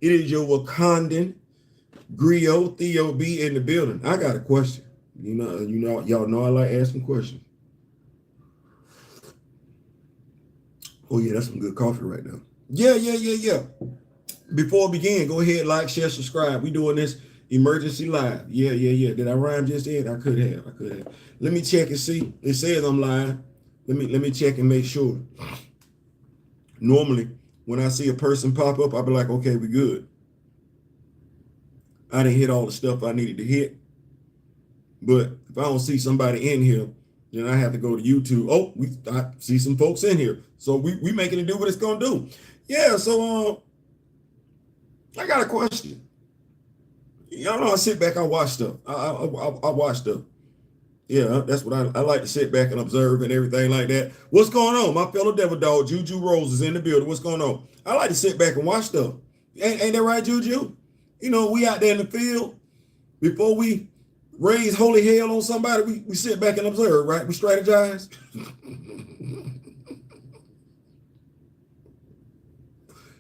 It is your Wakandan griot Theo B in the building. I got a question. Y'all know I like asking questions. Oh yeah, that's some good coffee right now. Yeah. Before we begin, go ahead, like, share, subscribe. We doing this emergency live. Yeah. Did I rhyme just then? I could have. Let me check and see. It says I'm live. Let me check and make sure. Normally, when I see a person pop up, I'll be like, okay, we good. I didn't hit all the stuff I needed to hit. But if I don't see somebody in here, then I have to go to YouTube. Oh, I see some folks in here. So we making it do what it's gonna do. Yeah, so I got a question. Y'all know I sit back, I watch stuff. I watch stuff. Yeah, that's what I like to sit back and observe and everything like that. What's going on? My fellow devil dog, Juju Rose, is in the building. What's going on? I like to sit back and watch stuff. Ain't that right, Juju? We out there in the field. Before we raise holy hell on somebody, we sit back and observe, right? We strategize.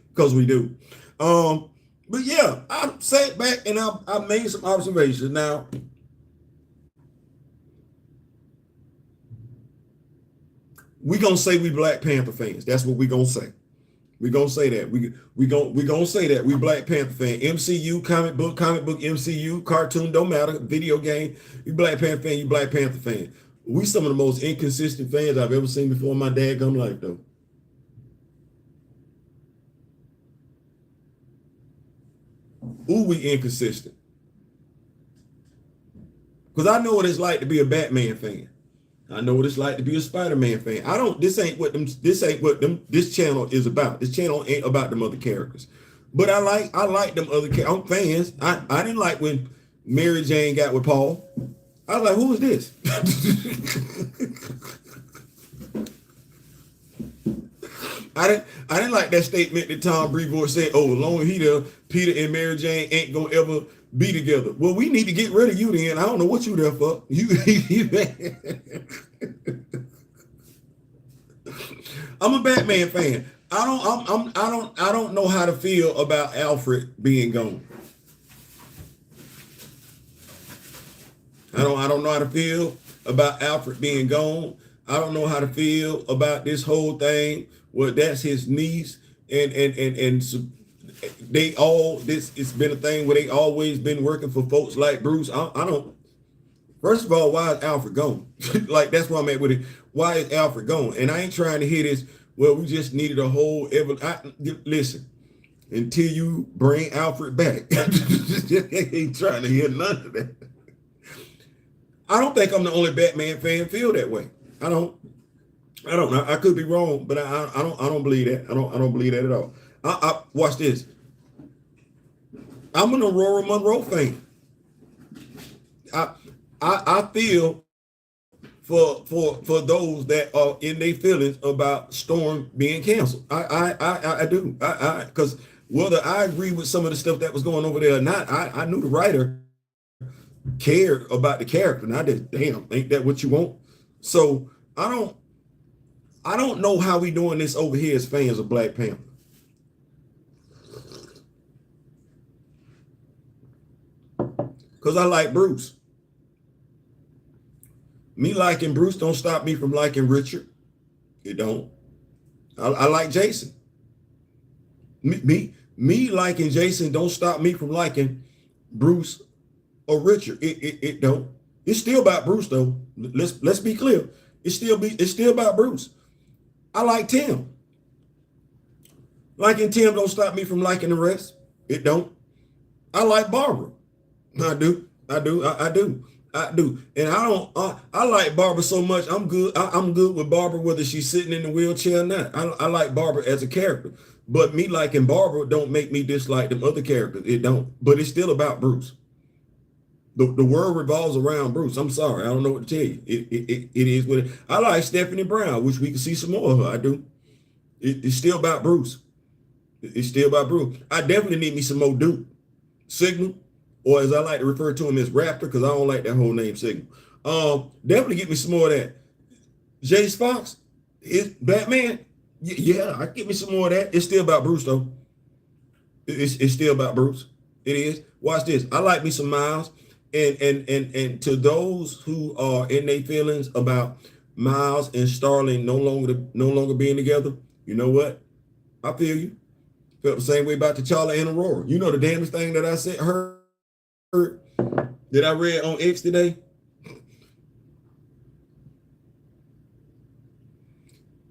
Because we do. But yeah, I sat back and I made some observations. Now, we gonna say we Black Panther fans. That's what we gonna say. We gonna say that. We gonna say that we Black Panther fan. MCU, comic book, MCU, cartoon, don't matter. Video game. You Black Panther fan, you Black Panther fan. We some of the most inconsistent fans I've ever seen before in my dadgum life, though. Ooh, we inconsistent. Because I know what it's like to be a Batman fan. I know what it's like to be a Spider-Man fan. This channel is about. This channel ain't about them other characters. But I like them other characters. I'm fans. I didn't like when Mary Jane got with Paul. I was like, who is this? I didn't like that statement that Tom Brevoort said, oh, as long as he there, Peter and Mary Jane ain't gonna ever be together. Well, we need to get rid of you then. I don't know what you there for. I'm a Batman fan. I don't know how to feel about Alfred being gone. I don't know how to feel about Alfred being gone. I don't know how to feel about this whole thing. Well, that's his niece, and it's been a thing where they always been working for folks like Bruce. I don't. First of all, why is Alfred gone? Like, that's where I'm at with it. Why is Alfred gone? And I ain't trying to hear this. Well, we just needed a whole. Listen, until you bring Alfred back, I ain't trying to hear none of that. I don't think I'm the only Batman fan feel that way. I don't know. I could be wrong, but I don't believe that. I don't believe that at all. I watch this. I'm an Aurora Monroe fan. I feel for those that are in their feelings about Storm being canceled. I do. Because whether I agree with some of the stuff that was going over there or not, I knew the writer cared about the character, and I just, damn, ain't that what you want? So I don't know how we doing this over here as fans of Black Panther. Because I like Bruce. Me liking Bruce don't stop me from liking Richard. It don't. I like Jason. Me liking Jason don't stop me from liking Bruce or Richard. It don't. It's still about Bruce though. Let's be clear. It's still about Bruce. I like Tim. Liking Tim don't stop me from liking the rest. It don't. I like Barbara. I do. And I like Barbara so much. I'm good with Barbara whether she's sitting in the wheelchair or not. I like Barbara as a character. But me liking Barbara don't make me dislike them other characters. It don't. But it's still about Bruce. The world revolves around Bruce. I'm sorry. I don't know what to tell you. It is what it. I like Stephanie Brown. Wish we could see some more of her. I do. It's still about Bruce. It's still about Bruce. I definitely need me some more Duke. Signal, or as I like to refer to him as Raptor, because I don't like that whole name Signal. Definitely get me some more of that. Jace Fox is Batman. Yeah, I get me some more of that. It's still about Bruce though. It's still about Bruce. It is. Watch this. I like me some Miles, and to those who are in their feelings about Miles and Starling no longer being together, you know what? I feel you. Felt the same way about T'Challa and Aurora. You know the damnest thing that I said heard that I read on X today.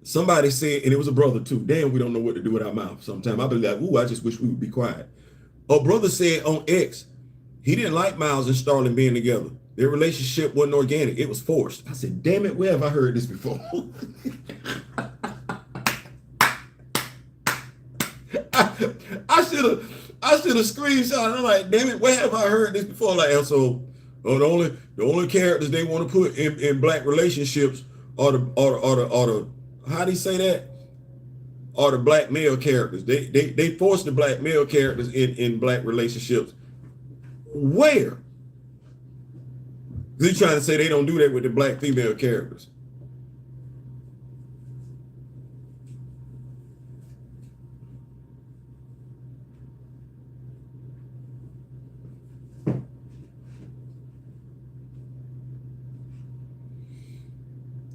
Somebody said, and it was a brother too. Damn, we don't know what to do with our mouth. Sometimes I be like, ooh, I just wish we would be quiet. A brother said on X, he didn't like Miles and Starling being together. Their relationship wasn't organic. It was forced. I said, damn it, where have I heard this before? I should have screenshot. I'm like, damn it, where have I heard this before? Like, so the only characters they want to put in black relationships are the how do you say that? Are the black male characters. They force the black male characters in black relationships. Where? They're trying to say they don't do that with the black female characters.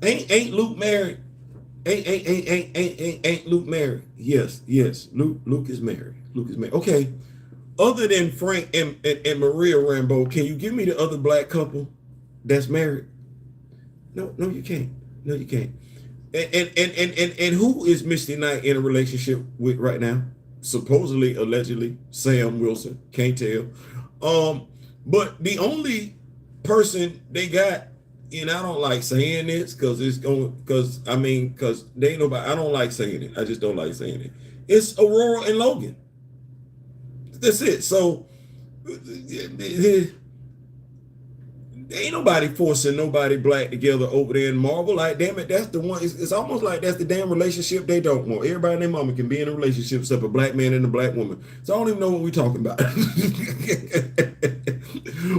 Ain't Luke married? Ain't Luke married? Yes. Luke is married. Luke is married. Okay. Other than Frank and Maria Rambeau, can you give me the other black couple that's married? No, you can't. No, you can't. And who is Misty Knight in a relationship with right now? Supposedly, allegedly, Sam Wilson. Can't tell. But the only person they got, and I don't like saying this because they ain't nobody. I don't like saying it. I just don't like saying it. It's Aurora and Logan. That's it. So ain't nobody forcing nobody black together over there in Marvel. Like, damn it, that's the one. It's almost like that's the damn relationship they don't want. Everybody and their mama can be in a relationship except a black man and a black woman. So I don't even know what we're talking about.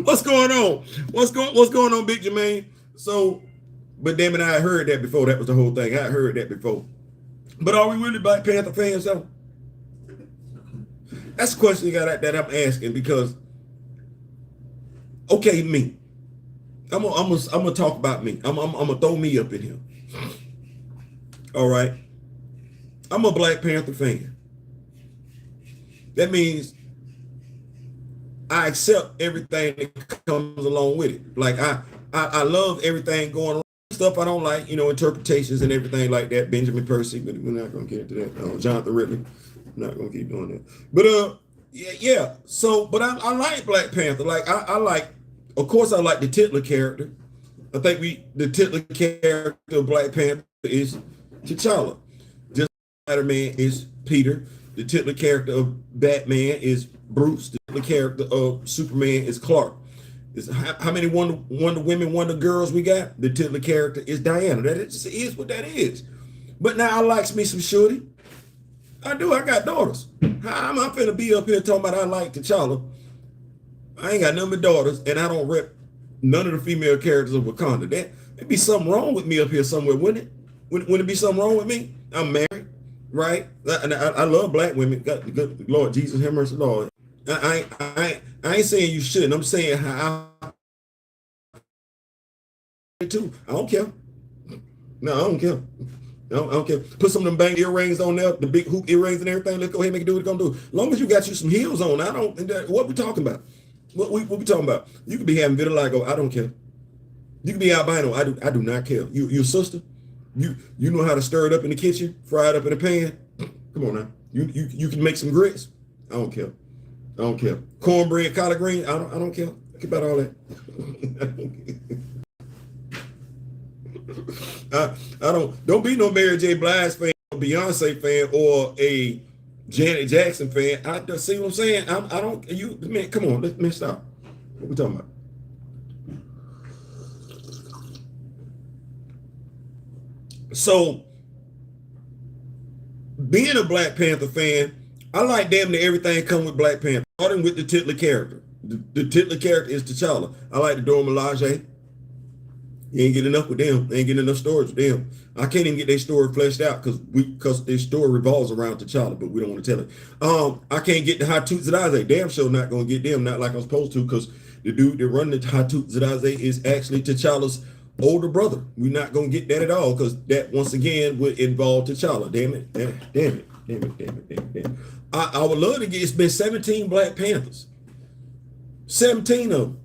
What's going on? What's going on, Big Jermaine? So, but damn it, I heard that before. That was the whole thing. I heard that before. But are we really Black Panther fans though? That's the question that I'm asking because, okay, me. I'm gonna talk about me. I'm gonna throw me up in here. All right. I'm a Black Panther fan. That means I accept everything that comes along with it. Like I love everything going on. Stuff I don't like, interpretations and everything like that. Benjamin Percy, but we're not gonna get into that. Jonathan Ripley. I'm not gonna keep doing that. But yeah. So, but I like Black Panther. Like I like. Of course, I like the titular character. I think the titular character of Black Panther is T'Challa. Just Spider-Man is Peter. The titular character of Batman is Bruce. The titular character of Superman is Clark. How many Wonder Women, Wonder Girls we got? The titular character is Diana. That is what that is. But now I likes me some shorty. I do. I got daughters. How am I finna be up here talking about I like T'Challa? I ain't got none but daughters, and I don't rep none of the female characters of Wakanda. There'd be something wrong with me up here somewhere, wouldn't it? Wouldn't it be something wrong with me? I'm married, right? And I love black women. Good Lord Jesus, have mercy, Lord. I ain't saying you shouldn't. I'm saying how I too. I don't care. No, I don't care. I don't care. Put some of them bang earrings on there, the big hoop earrings and everything. Let's go ahead and make it do what it's gonna do. As long as you got you some heels on, I don't. What we talking about? What we talking about? You could be having vitiligo. I don't care. You can be albino. I do not care. You a sister. You know how to stir it up in the kitchen, fry it up in a pan. Come on now. You can make some grits. I don't care. I don't care. Cornbread, collard green. I don't care. Think about all that. Don't be no Mary J. Blige fan, or Beyonce fan, or a Janet Jackson fan. I see what I'm saying. Man, come on, let's stop. What we talking about? So, being a Black Panther fan, I like damn near everything come with Black Panther. Starting with the titular character. The titular character is T'Challa. I like the Dora Milaje. You ain't getting enough with them. They ain't getting enough storage with them. I can't even get their story fleshed out because their story revolves around T'Challa, but we don't want to tell it. I can't get the High Toots Zadaze. Damn sure not gonna get them, not like I'm supposed to, because the dude that running the High Toots Zadaze is actually T'Challa's older brother. We're not gonna get that at all, because that once again would involve T'Challa. Damn it. Damn it. I would love to get, it's been 17 Black Panthers. 17 of them.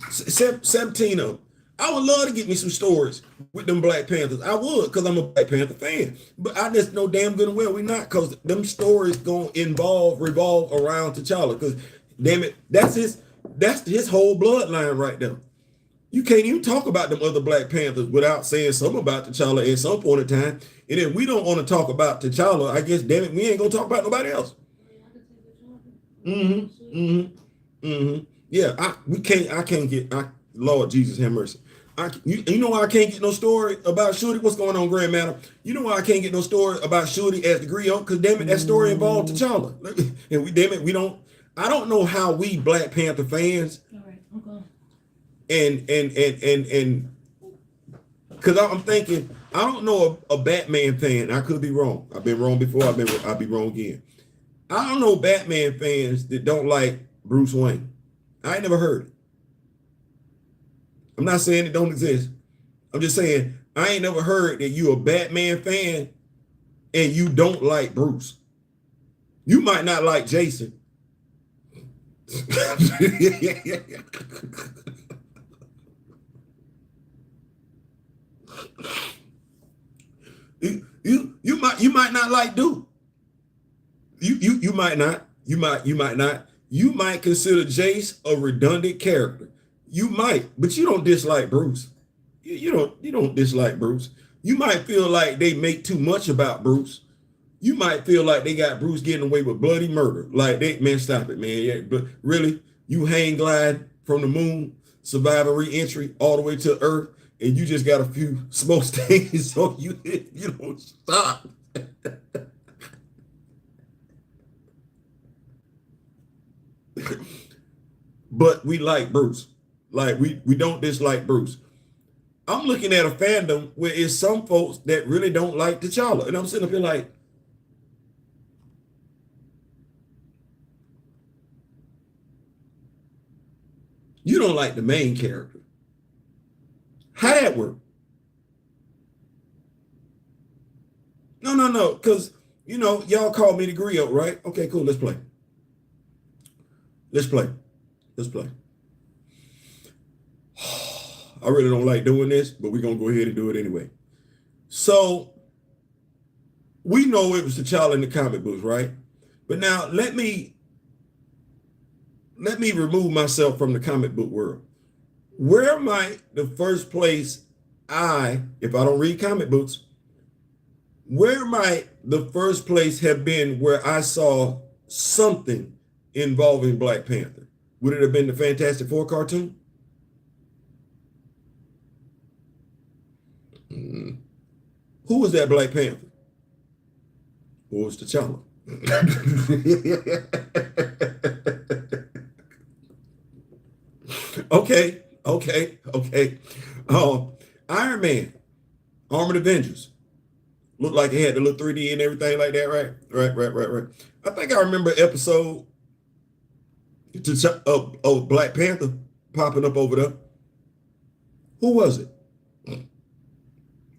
17 of them. I would love to get me some stories with them Black Panthers. I would, because I'm a Black Panther fan. But I just know damn good and well we not, because them stories gonna revolve around T'Challa. Because damn it, that's his whole bloodline right there. You can't even talk about them other Black Panthers without saying something about T'Challa at some point in time. And if we don't want to talk about T'Challa, I guess damn it, we ain't gonna talk about nobody else. Yeah, I can't get. Lord Jesus, have mercy. You know why I can't get no story about Shorty? What's going on, Grand Matter? You know why I can't get no story about Shorty as the Griot? Because damn it, that story involved T'Challa. And we don't. I don't know how we Black Panther fans. All right, and because I'm thinking, I don't know a Batman fan. I could be wrong. I've been wrong before. I'll be wrong again. I don't know Batman fans that don't like Bruce Wayne. I ain't never heard it. I'm not saying it don't exist. I'm just saying I ain't never heard that you a Batman fan and you don't like Bruce. You might not like Jason. You might not like Duke. You might not. You might not. You might consider Jace a redundant character. You might, but you don't dislike Bruce. You don't dislike Bruce. You might feel like they make too much about Bruce. You might feel like they got Bruce getting away with bloody murder. Like man, stop it, man. Yeah, but really, you hang glide from the moon, survive a re-entry all the way to Earth, and you just got a few smoke stains, so you don't stop. But we like Bruce. Like we don't dislike Bruce. I'm looking at a fandom where it's some folks that really don't like T'Challa. And I'm sitting up here like, you don't like the main character. How that work? No. Because, y'all call me the griot, right? Okay, cool. Let's play. I really don't like doing this, but we're going to go ahead and do it anyway. So we know it was T'Challa in the comic books, right? But now let me remove myself from the comic book world. Where might the first place if I don't read comic books, where might the first place have been where I saw something involving Black Panther? Would it have been the Fantastic Four cartoon? Who was that Black Panther? Who was T'Challa? Okay. Iron Man, Armored Avengers. Looked like it had the little 3D and everything like that, right? Right. I think I remember episode of Black Panther popping up over there. Who was it?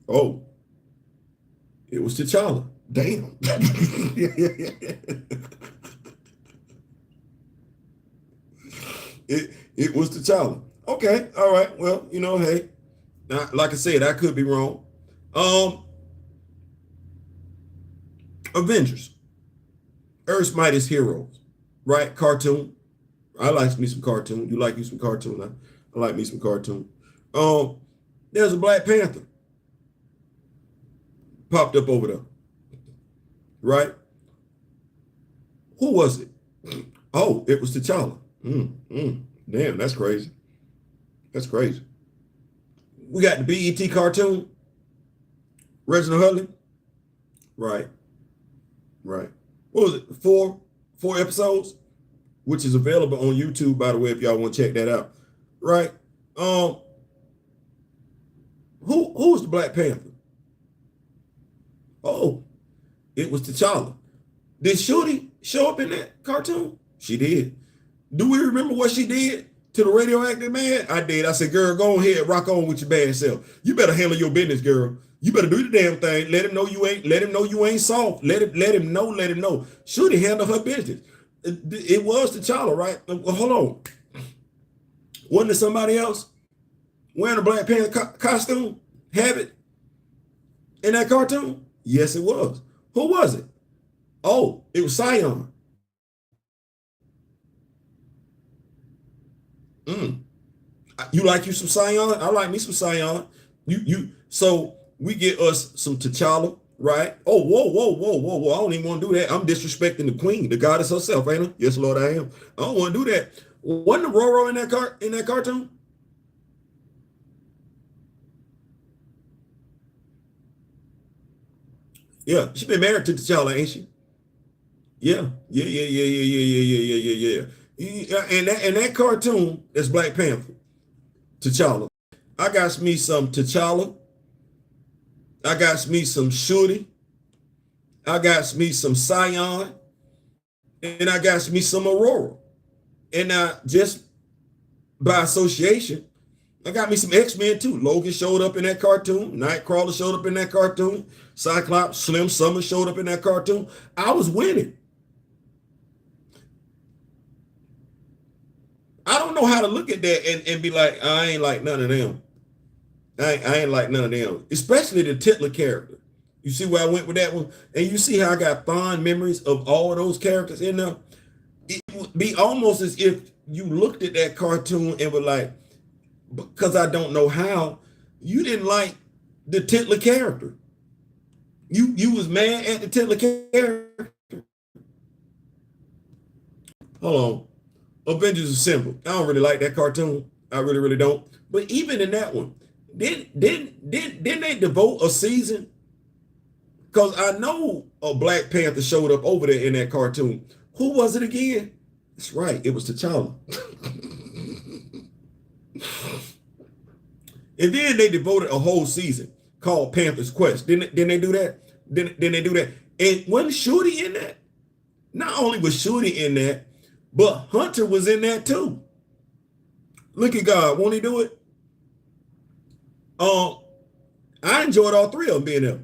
Oh, it was T'Challa. Damn. It was T'Challa. Okay, all right. Well, hey, like I said, I could be wrong. Avengers, Earth's Mightiest Heroes, right? Cartoon. I like me some cartoon. You like you some cartoon? I like me some cartoon. There's a Black Panther popped up over there, right? Who was it? Oh, it was T'Challa. Damn, that's crazy. We got the BET cartoon, Reginald Hudlin. Right. What was it? Four episodes, which is available on YouTube, by the way, if y'all want to check that out. Right. Who was the Black Panther? Oh, it was T'Challa. Did Shorty show up in that cartoon? She did. Do we remember what she did to the radioactive man? I did. I said, girl, go ahead, rock on with your bad self. You better handle your business, girl. You better do the damn thing. Let him know you ain't. Let him know you ain't soft. Let him know. Let him know. Shorty handle her business. It was T'Challa, right? Well, hold on. Wasn't it somebody else wearing a Black Panther costume? Have it in that cartoon? Yes, it was. Who was it? Oh, it was Sion. You like you some Sion? I like me some Sion. So we get us some T'Challa, right? Oh, whoa. I don't even want to do that. I'm disrespecting the queen, the goddess herself, ain't I? Yes, Lord, I am. I don't want to do that. Wasn't the Roro in that cartoon? Yeah, she been married to T'Challa, ain't she? Yeah. And that cartoon, that's Black Panther, T'Challa. I got me some T'Challa. I got me some Shuri. I got me some Sion. And I got me some Aurora. And just by association, I got me some X-Men too. Logan showed up in that cartoon. Nightcrawler showed up in that cartoon. Cyclops, Slim Summer showed up in that cartoon. I was winning. I don't know how to look at that and be like, I ain't like none of them. I ain't like none of them, especially the titular character. You see where I went with that one? And you see how I got fond memories of all of those characters in there? It would be almost as if you looked at that cartoon and were like, because I don't know how, you didn't like the titular character. You was mad at the titular character. Hold on. Avengers Assemble. I don't really like that cartoon. I really don't. But even in that one, didn't they devote a season? Because I know a Black Panther showed up over there in that cartoon. Who was it again? That's right. It was T'Challa. And then they devoted a whole season called Panther's Quest. Didn't they do that? Didn't they do that? And wasn't Shorty in that? Not only was Shorty in that, but Hunter was in that too. Look at God. Won't he do it? I enjoyed all three of them being there.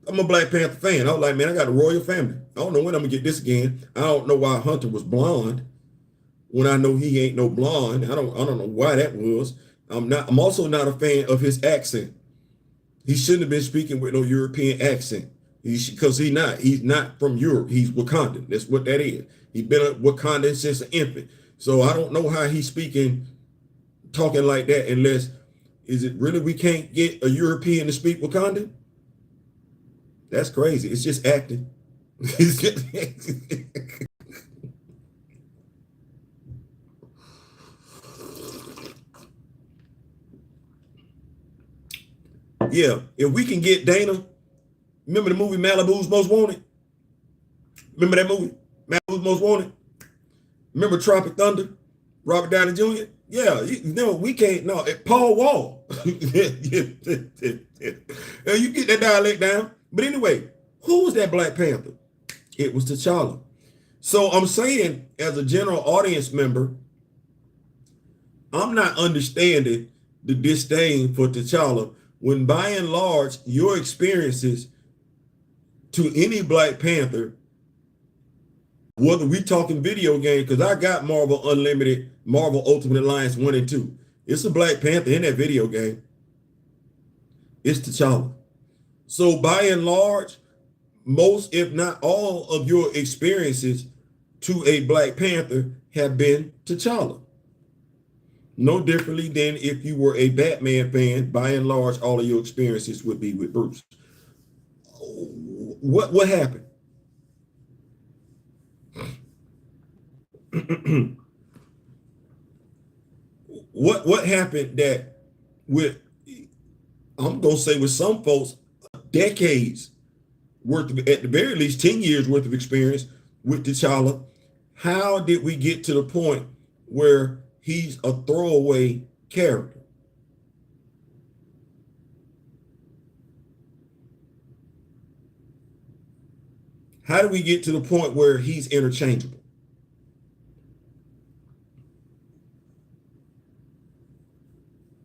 I'm a Black Panther fan. I was like, man, I got a royal family. I don't know when I'm gonna get this again. I don't know why Hunter was blonde when I know he ain't no blonde. I don't know why that was. I'm also not a fan of his accent. He shouldn't have been speaking with no European accent. Because he's not from Europe. He's Wakandan. That's what that is. He's been a Wakandan since an infant. So I don't know how he's talking like that unless, is it really we can't get a European to speak Wakandan? That's crazy. It's just acting. Yeah, if we can get Dana, remember the movie Malibu's Most Wanted? Remember that movie? Malibu's Most Wanted? Remember Tropic Thunder? Robert Downey Jr.? Yeah, we can't, no, Paul Wall. You get that dialect down. But anyway, who was that Black Panther? It was T'Challa. So I'm saying, as a general audience member, I'm not understanding the disdain for T'Challa when by and large, your experiences to any Black Panther, whether we talking video game, because I got Marvel Unlimited, Marvel Ultimate Alliance 1 and 2. It's a Black Panther in that video game. It's T'Challa. So by and large, most, if not all, of your experiences to a Black Panther have been T'Challa. No differently than if you were a Batman fan, by and large, all of your experiences would be with Bruce. What happened? What happened that with, I'm gonna say with some folks, decades worth of, at the very least 10 years worth of experience with T'Challa, how did we get to the point where he's a throwaway character? How do we get to the point where he's interchangeable?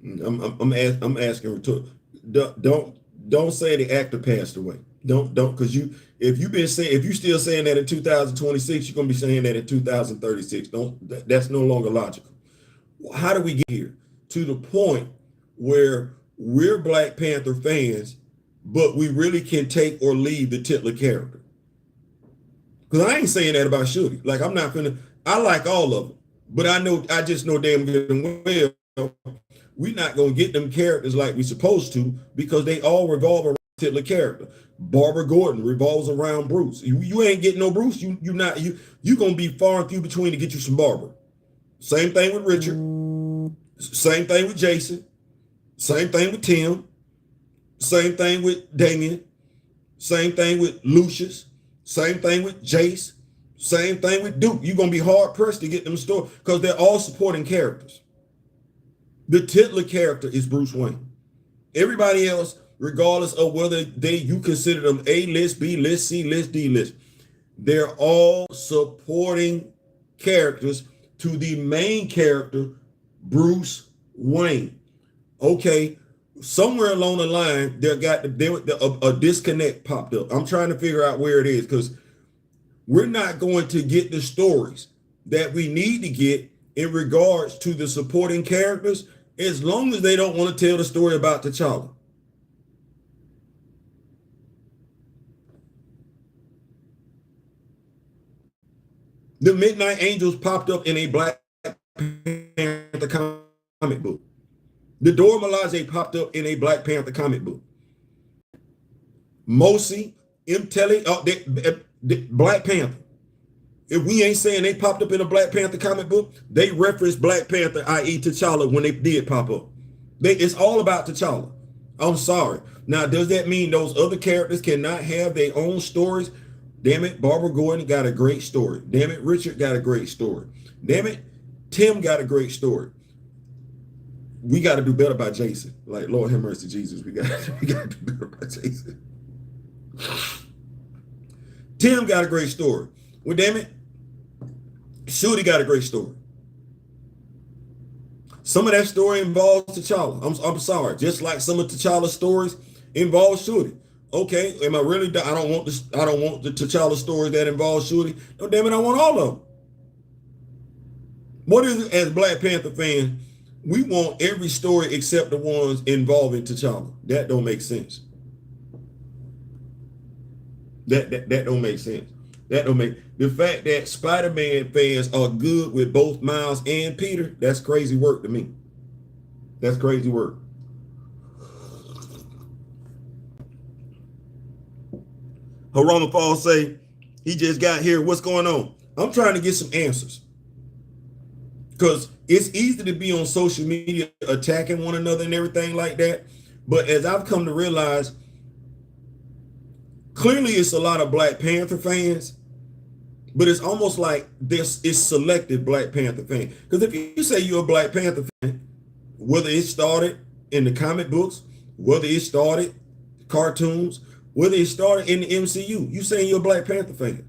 I'm asking to don't say the actor passed away. Don't because you if you still saying that in 2026, you're gonna be saying that in 2036. That's no longer logical. How do we get here to the point where we're Black Panther fans, but we really can take or leave the titular character? Because I ain't saying that about Shooty. Like I'm not gonna. I like all of them, but I just know damn good and well we're not gonna get them characters like we supposed to because they all revolve around a titular character. Barbara Gordon revolves around Bruce. You ain't getting no Bruce. You gonna be far and few between to get you some Barbara. Same thing with Richard. Same thing with Jason. Same thing with Tim. Same thing with Damien. Same thing with Lucius. Same thing with Jace. Same thing with Duke. You're going to be hard pressed to get them stories because they're all supporting characters. The titular character is Bruce Wayne. Everybody else, regardless of whether you consider them A list, B list, C list, D list, they're all supporting characters to the main character, Bruce Wayne. Okay, somewhere along the line, a disconnect popped up. I'm trying to figure out where it is because we're not going to get the stories that we need to get in regards to the supporting characters as long as they don't want to tell the story about T'Challa. The Midnight Angels popped up in a Black Panther comic book. The Dora Milaje popped up in a Black Panther comic book. Mosi, Telly, Black Panther. If we ain't saying they popped up in a Black Panther comic book, they referenced Black Panther, i.e. T'Challa, when they did pop up. It's all about T'Challa. I'm sorry. Now, does that mean those other characters cannot have their own stories? Damn it, Barbara Gordon got a great story. Damn it, Richard got a great story. Damn it, Tim got a great story. We got to do better by Jason. Like, Lord have mercy, Jesus. We got to do better by Jason. Tim got a great story. Well, damn it, Shooty got a great story. Some of that story involves T'Challa. I'm sorry. Just like some of T'Challa's stories involve Shooty. Okay, am I really? I don't want the T'Challa stories that involve Shooty. No, damn it, I want all of them. What is it as Black Panther fans? We want every story except the ones involving T'Challa. That don't make sense. That don't make sense. That don't make the fact that Spider-Man fans are good with both Miles and Peter. That's crazy work to me. That's crazy work. Harama Falls say he just got here. What's going on? I'm trying to get some answers because it's easy to be on social media attacking one another and everything like that. But as I've come to realize, clearly it's a lot of Black Panther fans, but it's almost like this is selective Black Panther fan. Because if you say you're a Black Panther fan, whether it started in the comic books, whether it started cartoons, whether it started in the MCU, you saying you're a Black Panther fan.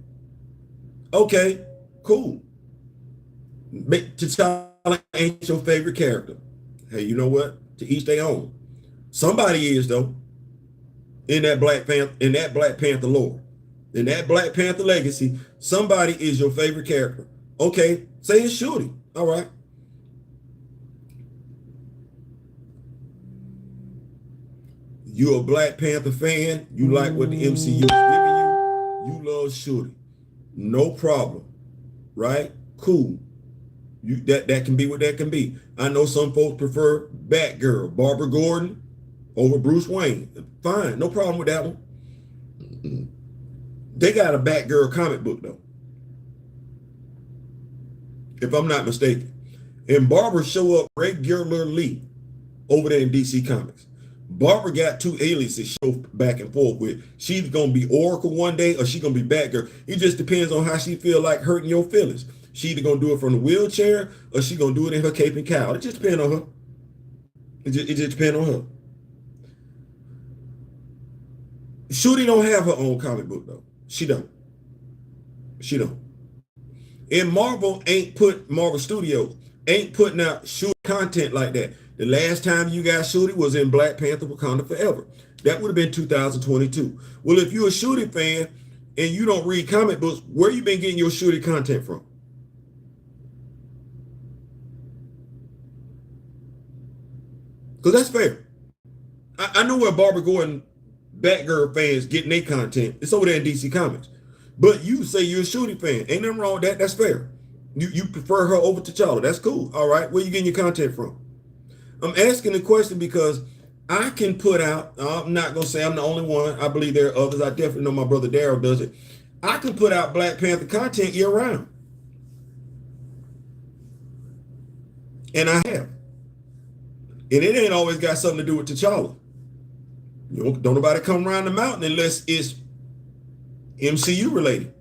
Okay, cool. T'Challa ain't your favorite character. Hey, you know what? To each their own. Somebody is though. In that Black Panther lore, in that Black Panther legacy, somebody is your favorite character. Okay, say it's Shooty. All right. You're a Black Panther fan. You like what the MCU is giving you. You love Shooty. No problem. Right? Cool. That can be what that can be. I know some folks prefer Batgirl, Barbara Gordon over Bruce Wayne. Fine, no problem with that one. They got a Batgirl comic book though, if I'm not mistaken. And Barbara show up regularly over there in DC Comics. Barbara got two aliases show back and forth with. She's gonna be Oracle one day or she's gonna be Batgirl. It just depends on how she feel like hurting your feelings. She either gonna do it from the wheelchair or she gonna do it in her cape and cowl. It just depends on her. It just depends on her. Shooty don't have her own comic book though. She don't. She don't. And Marvel Studios ain't putting out shooty content like that. The last time you got shooty was in Black Panther Wakanda Forever. That would have been 2022. Well, if you're a shooty fan and you don't read comic books, where you been getting your shooty content from? Because that's fair. I know where Barbara Gordon Batgirl fans getting their content. It's over there in DC Comics. But you say you're a shooty fan. Ain't nothing wrong with that. That's fair. You prefer her over T'Challa. That's cool. All right. Where you getting your content from? I'm asking the question because I can put out, I'm not going to say I'm the only one. I believe there are others. I definitely know my brother Daryl does it. I can put out Black Panther content year round. And I have. And it ain't always got something to do with T'Challa. Don't nobody come around the mountain unless it's MCU related.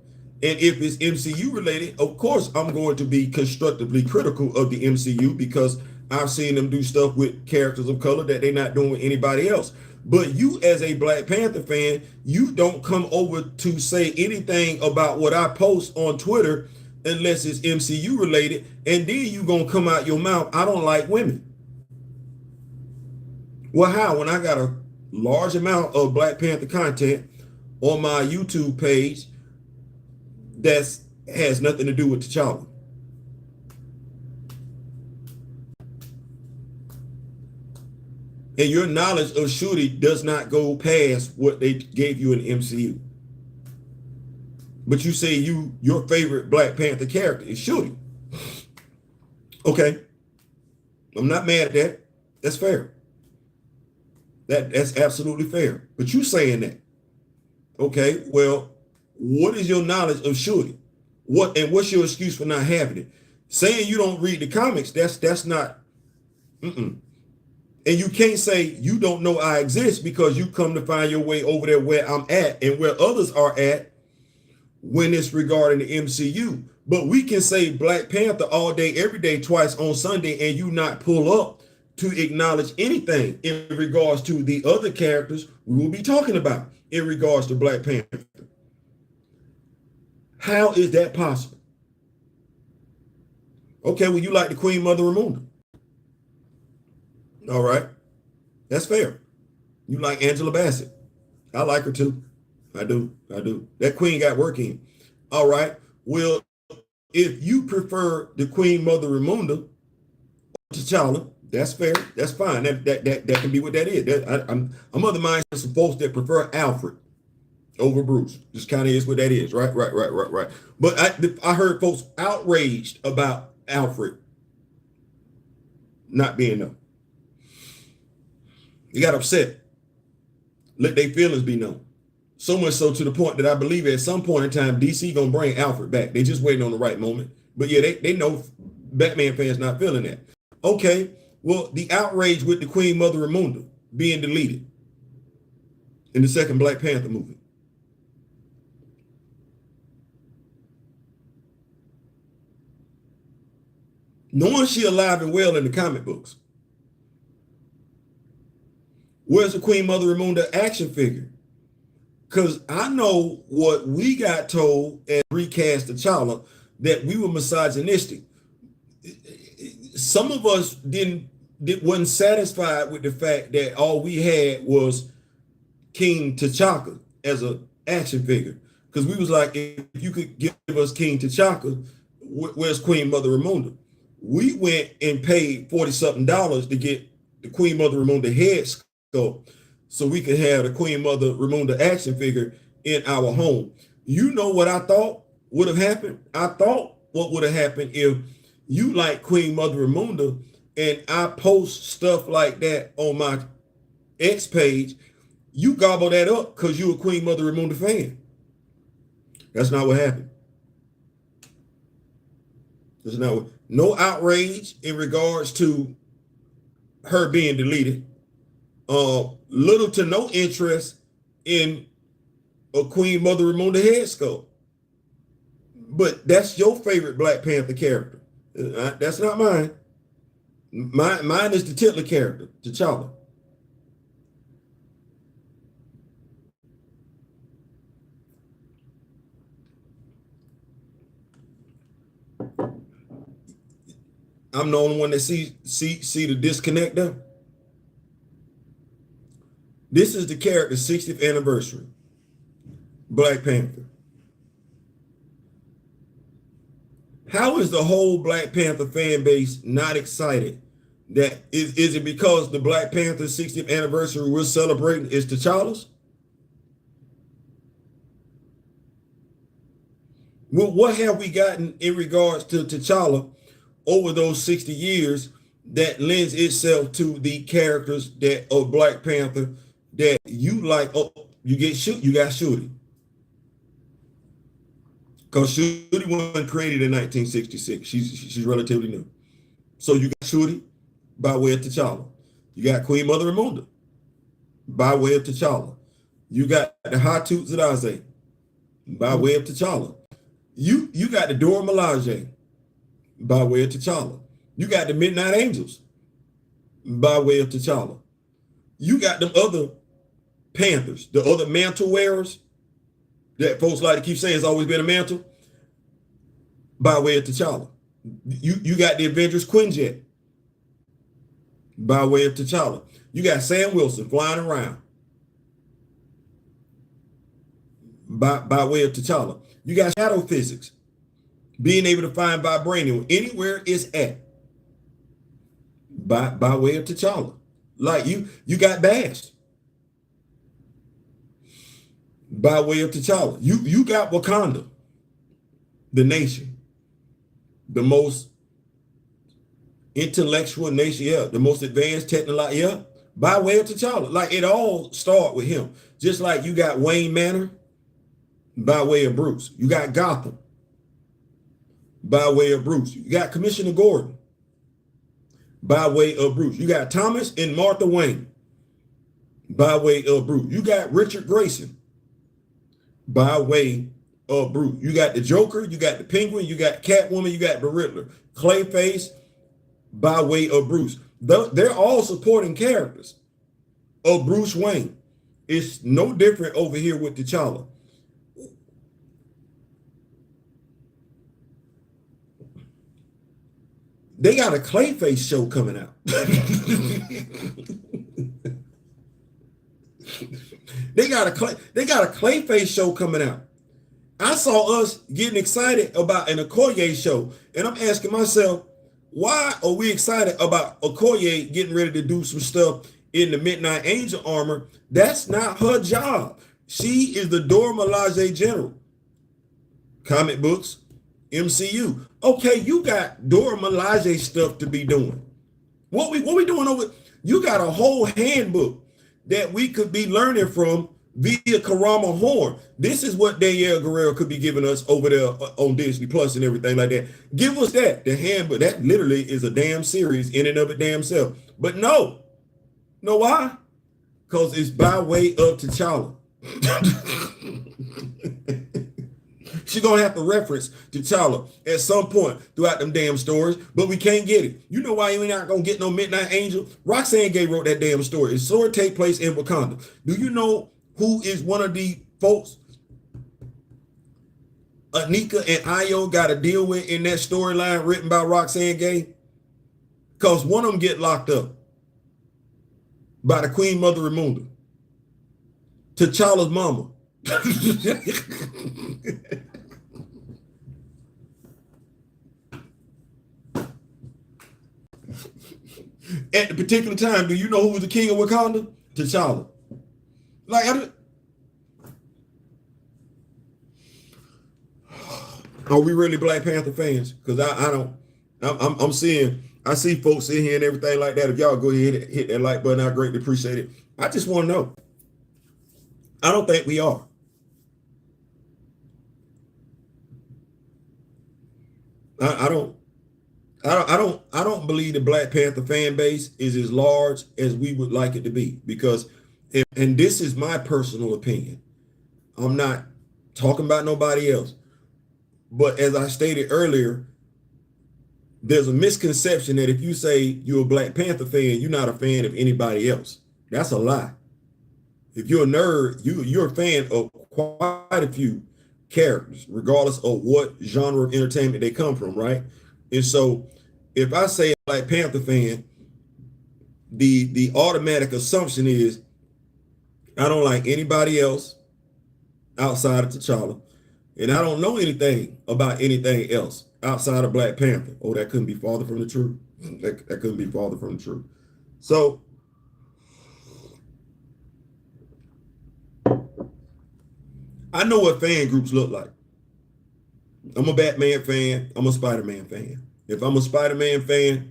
And if it's MCU related, of course, I'm going to be constructively critical of the MCU because I've seen them do stuff with characters of color that they're not doing with anybody else. But you, as a Black Panther fan, you don't come over to say anything about what I post on Twitter unless it's MCU related. And then you going to come out your mouth, I don't like women. Well, how? When I got a large amount of Black Panther content on my YouTube page that has nothing to do with T'Challa. And your knowledge of shooty does not go past what they gave you in the MCU. But you say your favorite Black Panther character is Shooty. Okay. I'm not mad at that. That's fair. That's absolutely fair. But you saying that. Okay, well, what is your knowledge of Shooty? What's your excuse for not having it? Saying you don't read the comics, that's not. And you can't say you don't know I exist because you come to find your way over there where I'm at and where others are at when it's regarding the MCU. But we can say Black Panther all day, every day, twice on Sunday, and you not pull up to acknowledge anything in regards to the other characters we will be talking about in regards to Black Panther. How is that possible? Okay, well, you like the Queen Mother Ramunda. All right. That's fair. You like Angela Bassett. I like her too. I do. That queen got work in. All right. Well, if you prefer the Queen Mother Ramunda to T'Challa, that's fair. That's fine. That can be what that is. I'm of the mind of some folks that prefer Alfred over Bruce. Just kind of is what that is. Right. But I heard folks outraged about Alfred not being there. They got upset. Let their feelings be known. So much so to the point that I believe at some point in time, DC gonna bring Alfred back. They just waiting on the right moment. But yeah, they know Batman fans not feeling that. Okay, well, the outrage with the Queen Mother Ramunda being deleted in the second Black Panther movie. Knowing she alive and well in the comic books. Where's the Queen Mother Ramunda action figure? Because I know what we got told as recast T'Challa, that we were misogynistic. Some of us wasn't satisfied with the fact that all we had was King T'Chaka as an action figure. Because we was like, if you could give us King T'Chaka, where's Queen Mother Ramunda? We went and paid $40-something to get the Queen Mother Ramunda head sculpt so we could have the Queen Mother Ramunda action figure in our home. You know what I thought would have happened? I thought what would have happened if you like Queen Mother Ramunda and I post stuff like that on my X page, you gobble that up because you're a Queen Mother Ramunda fan. That's not what happened. There's no outrage in regards to her being deleted. Little to no interest in a Queen Mother Ramunda head sculpt. But that's your favorite Black Panther character. That's not mine. Mine is the titular character, T'Challa. I'm the only one that see the disconnect there. This is the character's 60th anniversary. Black Panther. How is the whole Black Panther fan base not excited? That is it because the Black Panther 60th anniversary we're celebrating is T'Challa's? Well, what have we gotten in regards to T'Challa over those 60 years that lends itself to the characters that of Black Panther that you like? Oh, you got Shuri. Because Shuri wasn't created in 1966. She's relatively new. So you got Shuri by way of T'Challa. You got Queen Mother Ramonda by way of T'Challa. You got the Hatu Zadaze by way of T'Challa. You got the Dora Milaje by way of T'Challa. You got the Midnight Angels by way of T'Challa. You got them other Panthers, the other mantle wearers that folks like to keep saying it's always been a mantle by way of T'Challa. You got the Avengers Quinjet by way of T'Challa. You got Sam Wilson flying around by way of T'Challa. You got shadow physics, being able to find vibranium anywhere it's at by way of T'Challa. Like you got Bash by way of T'Challa. You got Wakanda, the nation, the most intellectual nation, yeah, the most advanced technology, yeah, by way of T'Challa. Like it all start with him. Just like you got Wayne Manor by way of Bruce. You got Gotham by way of Bruce. You got Commissioner Gordon by way of Bruce. You got Thomas and Martha Wayne by way of Bruce. You got Richard Grayson by way of Bruce. You got the Joker, you got the Penguin, you got Catwoman, you got the Riddler. Clayface by way of Bruce. They're all supporting characters of Bruce Wayne. It's no different over here with T'Challa. They got a Clayface show coming out. They got a Clayface show coming out. I saw us getting excited about an Okoye show, and I'm asking myself, why are we excited about Okoye getting ready to do some stuff in the Midnight Angel armor? That's not her job. She is the Dora Milaje general. Comic books, MCU. Okay, you got Dora Milaje stuff to be doing. What we doing over? You got a whole handbook that we could be learning from via Karama Horn. This is what Danielle Guerrero could be giving us over there on Disney Plus and everything like that. Give us that, the handbook. That literally is a damn series in and of it damn self. But no. Know why? Because it's by way of T'Challa. She's going to have to reference T'Challa at some point throughout them damn stories, but we can't get it. You know why you're not going to get no Midnight Angel? Roxanne Gay wrote that damn story. It's sort of take place in Wakanda. Do you know who is one of the folks Anika and Ayo got to deal with in that storyline written by Roxanne Gay? Because one of them get locked up by the Queen Mother Ramonda, T'Challa's mama. At the particular time, do you know who was the king of Wakanda? T'Challa. Like, are we really Black Panther fans? Because I'm seeing, I see folks in here and everything like that. If y'all go ahead and hit that like button, I greatly appreciate it. I just want to know. I don't think we are. I don't believe the Black Panther fan base is as large as we would like it to be, because, and this is my personal opinion. I'm not talking about nobody else. But as I stated earlier, there's a misconception that if you say you're a Black Panther fan, you're not a fan of anybody else. That's a lie. If you're a nerd, you're a fan of quite a few characters, regardless of what genre of entertainment they come from, right? And so if I say Black Panther fan, the automatic assumption is I don't like anybody else outside of T'Challa, and I don't know anything about anything else outside of Black Panther. Oh, that couldn't be farther from the truth. That couldn't be farther from the truth. So I know what fan groups look like. I'm a Batman fan. I'm a Spider-Man fan. If I'm a Spider-Man fan,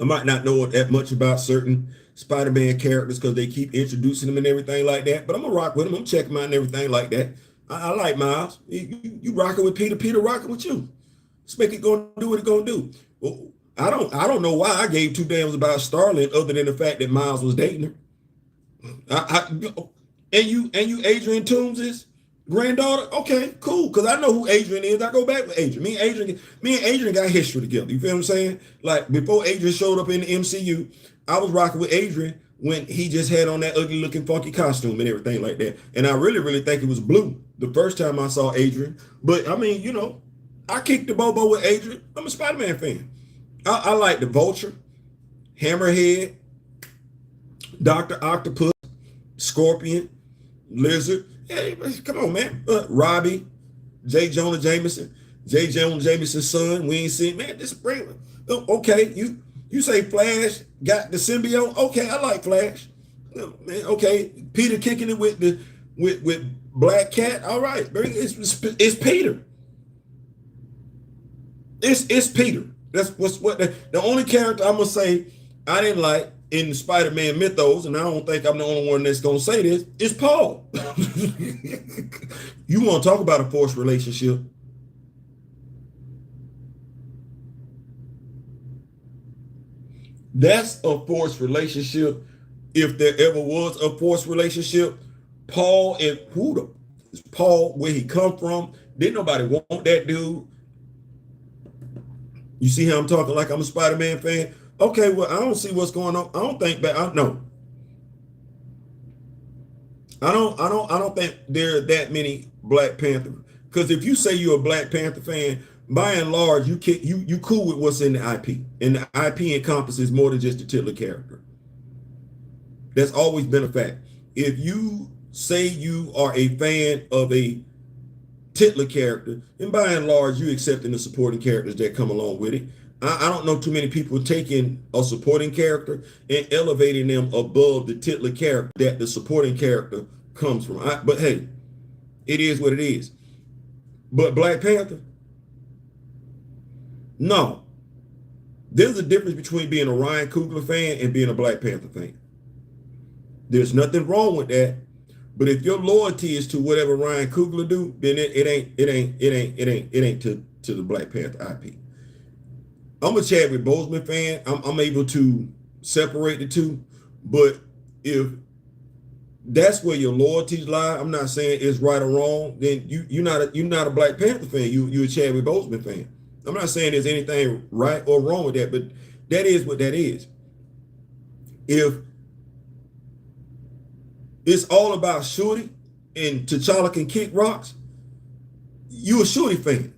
I might not know that much about certain Spider-Man characters because they keep introducing them and everything like that. But I'm gonna rock with them. I'm checking them out and everything like that. I like Miles. You rocking with Peter. Peter rocking with you. Let's make it go do what it's gonna do. Well, I don't know why I gave two damns about Starling other than the fact that Miles was dating her. And you Adrian Toombs' granddaughter? Okay, cool. Because I know who Adrian is. I go back with Adrian. Me and Adrian got history together. You feel what I'm saying? Like before Adrian showed up in the MCU, I was rocking with Adrian when he just had on that ugly looking funky costume and everything like that. And I really, really think it was blue the first time I saw Adrian. But I mean, I kicked the bobo with Adrian. I'm a Spider-Man fan. I like the Vulture, Hammerhead, Dr. Octopus, Scorpion, Lizard. Hey, come on, man. Robbie, J. Jonah Jameson, J. Jonah Jameson's son. We ain't seen, man, this bring. Okay, you say Flash got the symbiote. Okay, I like Flash. Man, okay, Peter kicking it with Black Cat. All right, it's Peter. It's Peter. That's what the only character I'm gonna say I didn't like in the Spider-Man mythos, and I don't think I'm the only one that's gonna say this, is Paul. You want to talk about a forced relationship? That's a forced relationship. If there ever was a forced relationship, Paul and Paul, where he come from, didn't nobody want that dude. You see how I'm talking like I'm a Spider-Man fan? Okay, well, I don't see what's going on. I don't think that no. I don't think there are that many Black Panther. Because if you say you're a Black Panther fan, by and large, you cool with what's in the IP. And the IP encompasses more than just the titular character. That's always been a fact. If you say you are a fan of a titular character, and by and large, you accepting the supporting characters that come along with it. I don't know too many people taking a supporting character and elevating them above the titular character that the supporting character comes from. But hey, it is what it is. But Black Panther, no. There's a difference between being a Ryan Coogler fan and being a Black Panther fan. There's nothing wrong with that. But if your loyalty is to whatever Ryan Coogler do, then it ain't to the Black Panther IP. I'm a Chadwick Boseman fan. I'm able to separate the two, but if that's where your loyalties lie, I'm not saying it's right or wrong. Then you're not a Black Panther fan. You're a Chadwick Boseman fan. I'm not saying there's anything right or wrong with that, but that is what that is. If it's all about Shorty and T'Challa can kick rocks, you a Shorty fan.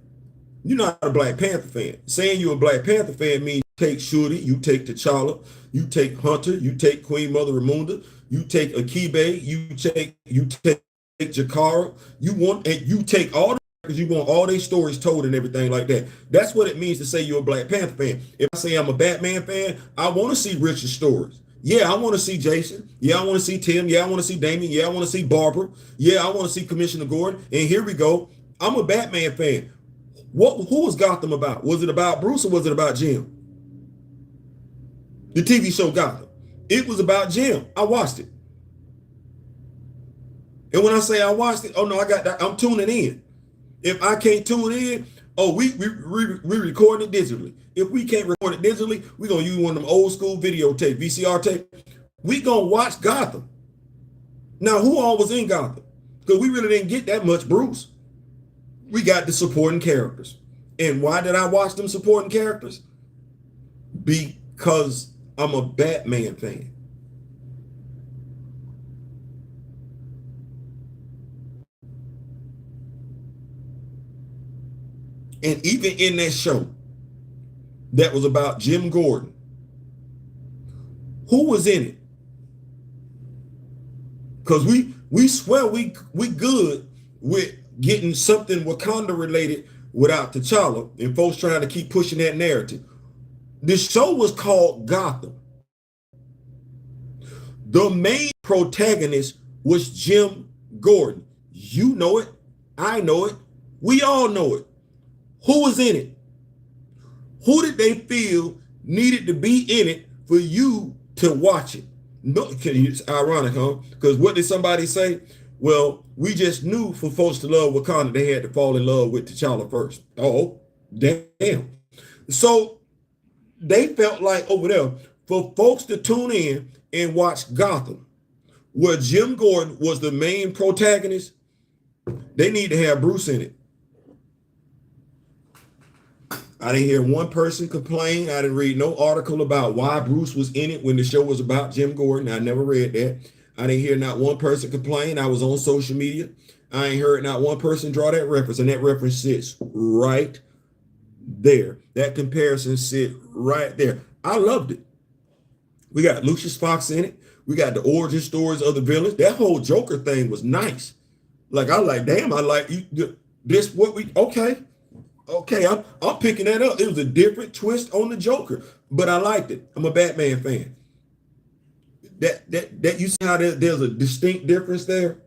You're not a Black Panther fan. Saying you're a Black Panther fan means you take Shorty, you take T'Challa, you take Hunter, you take Queen Mother Ramunda, you take Akibe, you take Jakara. You take all the because you want all their stories told and everything like that. That's what it means to say you're a Black Panther fan. If I say I'm a Batman fan, I want to see Richard's stories. Yeah, I want to see Jason. Yeah, I want to see Tim. Yeah, I want to see Damien. Yeah, I want to see Barbara. Yeah, I want to see Commissioner Gordon. And here we go. I'm a Batman fan. Who was Gotham about? Was it about Bruce or was it about Jim? The TV show Gotham. It was about Jim. I watched it. And when I say I watched it, oh no, I'm tuning in. If I can't tune in, oh, we recording it digitally. If we can't record it digitally, we're gonna use one of them old school videotape, VCR tape. We gonna watch Gotham. Now, who all was in Gotham? Because we really didn't get that much Bruce. We got the supporting characters. And why did I watch them supporting characters? Because I'm a Batman fan. And even in that show, that was about Jim Gordon. Who was in it? Because we swear we good with getting something Wakanda related without T'Challa, and folks trying to keep pushing that narrative. This show was called Gotham. The main protagonist was Jim Gordon. You know it. I know it. We all know it. Who was in it? Who did they feel needed to be in it for you to watch it? No, it's ironic, huh? Because what did somebody say? Well, we just knew for folks to love Wakanda, they had to fall in love with T'Challa first. Oh, damn. So they felt like over there, for folks to tune in and watch Gotham, where Jim Gordon was the main protagonist, they need to have Bruce in it. I didn't hear one person complain. I didn't read no article about why Bruce was in it when the show was about Jim Gordon. I never read that. I didn't hear not one person complain. I was on social media. I ain't heard not one person draw that reference, and that reference sits right there. That comparison sit right there. I loved it. We got Lucius Fox in it. We got the origin stories of the villains. That whole Joker thing was nice. Like, I like, damn, I like this. What we, okay, I'm picking that up. It was a different twist on the Joker, but I liked it. I'm a Batman fan. That you see how there's a distinct difference there?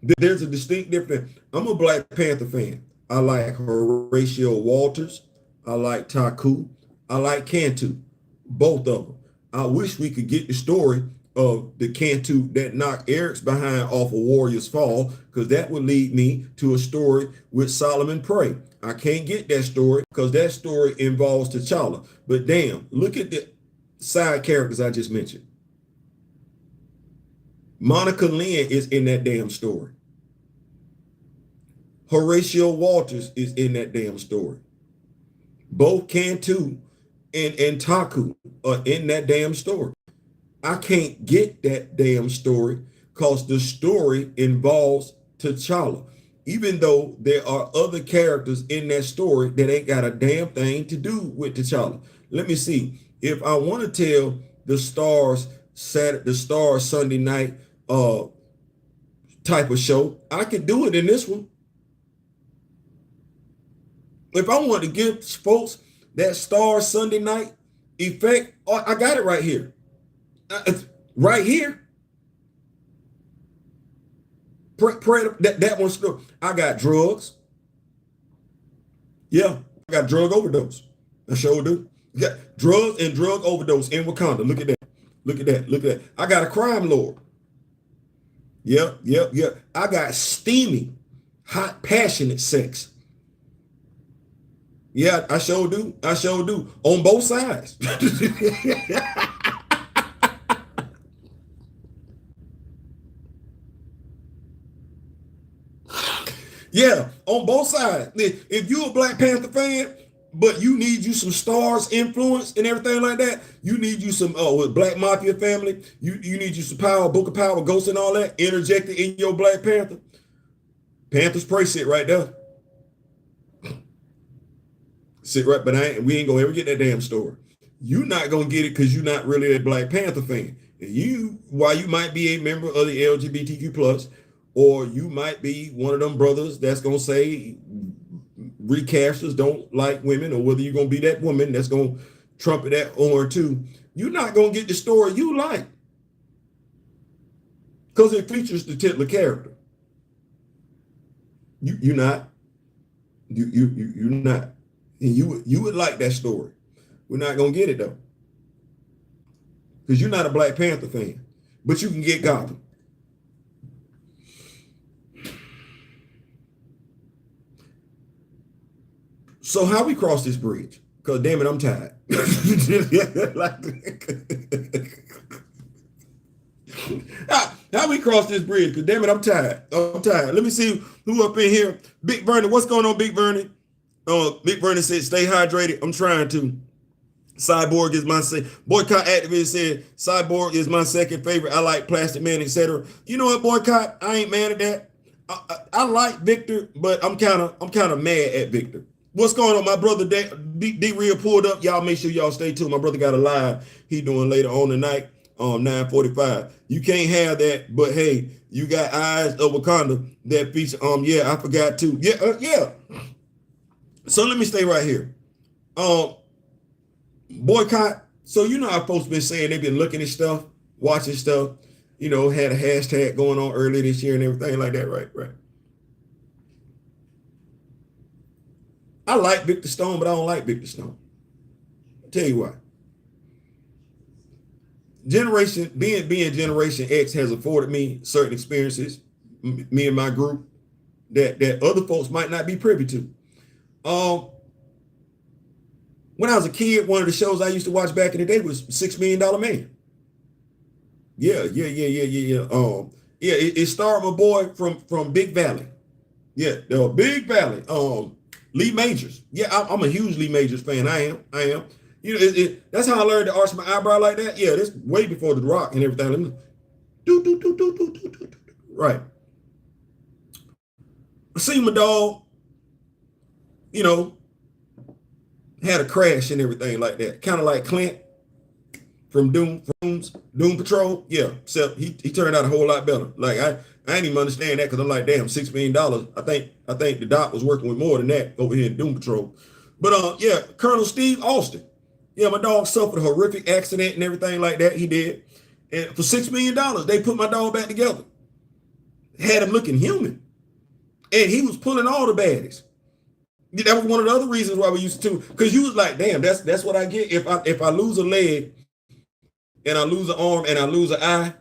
There's a distinct difference. I'm a Black Panther fan. I like Horatio Walters. I like Taku. I like Cantu. Both of them. I wish we could get the story of the Cantu that knocked Eric's behind off of Warrior's Fall, because that would lead me to a story with Solomon Prey. I can't get that story because that story involves T'Challa. But damn, look at the side characters I just mentioned. Monica Lynn is in that damn story. Horatio Walters is in that damn story. Both Cantu and Taku are in that damn story. I can't get that damn story because the story involves T'Challa, even though there are other characters in that story that ain't got a damn thing to do with T'Challa. Let me see. If I want to tell the Stars Sunday night type of show, I could do it in this one. If I want to give folks that Stars Sunday night effect, I got it right here. Right here. That one's still. I got drugs. Yeah, I got drug overdose. I sure do. Yeah, drugs and drug overdose in Wakanda. Look at that. Look at that. Look at that. I got a crime lord. Yep. I got steamy, hot, passionate sex. Yeah, I sure do. On both sides. Yeah, on both sides. If you're a Black Panther fan, but you need you some Stars influence and everything like that, you need you some with Black Mafia family, you need you some power, Book of Power, Ghost and all that interjected in your Black Panther. Panther's Prey sit right there. Sit right, but we ain't gonna ever get that damn story. You're not gonna get it because you're not really a Black Panther fan. While you might be a member of the LGBTQ plus, or you might be one of them brothers that's gonna say recasters don't like women, or whether you're gonna be that woman that's gonna trumpet that horn too, you're not gonna get the story you like because it features the titular character. You're not. You're not. And you would like that story. We're not gonna get it though, because you're not a Black Panther fan, but you can get Gotham. So how we cross this bridge? Because damn it, I'm tired. How we cross this bridge? Because damn it, I'm tired. Let me see who up in here. Big Vernon, what's going on, Big Vernon? Big Vernon said, stay hydrated. I'm trying to. Cyborg is my boycott activist said Cyborg is my second favorite. I like Plastic Man, etc. You know what, boycott? I ain't mad at that. I like Victor, but I'm kind of mad at Victor. What's going on? My brother D Real pulled up. Y'all make sure y'all stay tuned. My brother got a live he doing later on tonight, 9:45. You can't have that, but hey, you got Eyes of Wakanda that feature. Yeah, I forgot to. Yeah. So let me stay right here. Boycott. So you know how folks been saying they've been looking at stuff, watching stuff, had a hashtag going on earlier this year and everything like that, right? I like Victor Stone, but I don't like Victor Stone. I'll tell you why. Being Generation X has afforded me certain experiences, me and my group, that other folks might not be privy to. When I was a kid, one of the shows I used to watch back in the day was $6 Million Man. Yeah. It starred my boy from Big Valley. Yeah, the Big Valley. Lee Majors. Yeah, I'm a huge Lee Majors fan. I am. That's how I learned to arch my eyebrow like that. Yeah, this way before The Rock and everything. Right. I seen my dog, had a crash and everything like that. Kind of like Clint from Doom Patrol. Yeah, except he turned out a whole lot better. Like I didn't even understand that because I'm like, damn, $6 million. I think the doc was working with more than that over here in Doom Patrol. But yeah, Colonel Steve Austin. Yeah, my dog suffered a horrific accident and everything like that. He did. And for $6 million, they put my dog back together. Had him looking human. And he was pulling all the baddies. That was one of the other reasons why we used to, because you was like, damn, that's what I get if I lose a leg and I lose an arm and I lose an eye.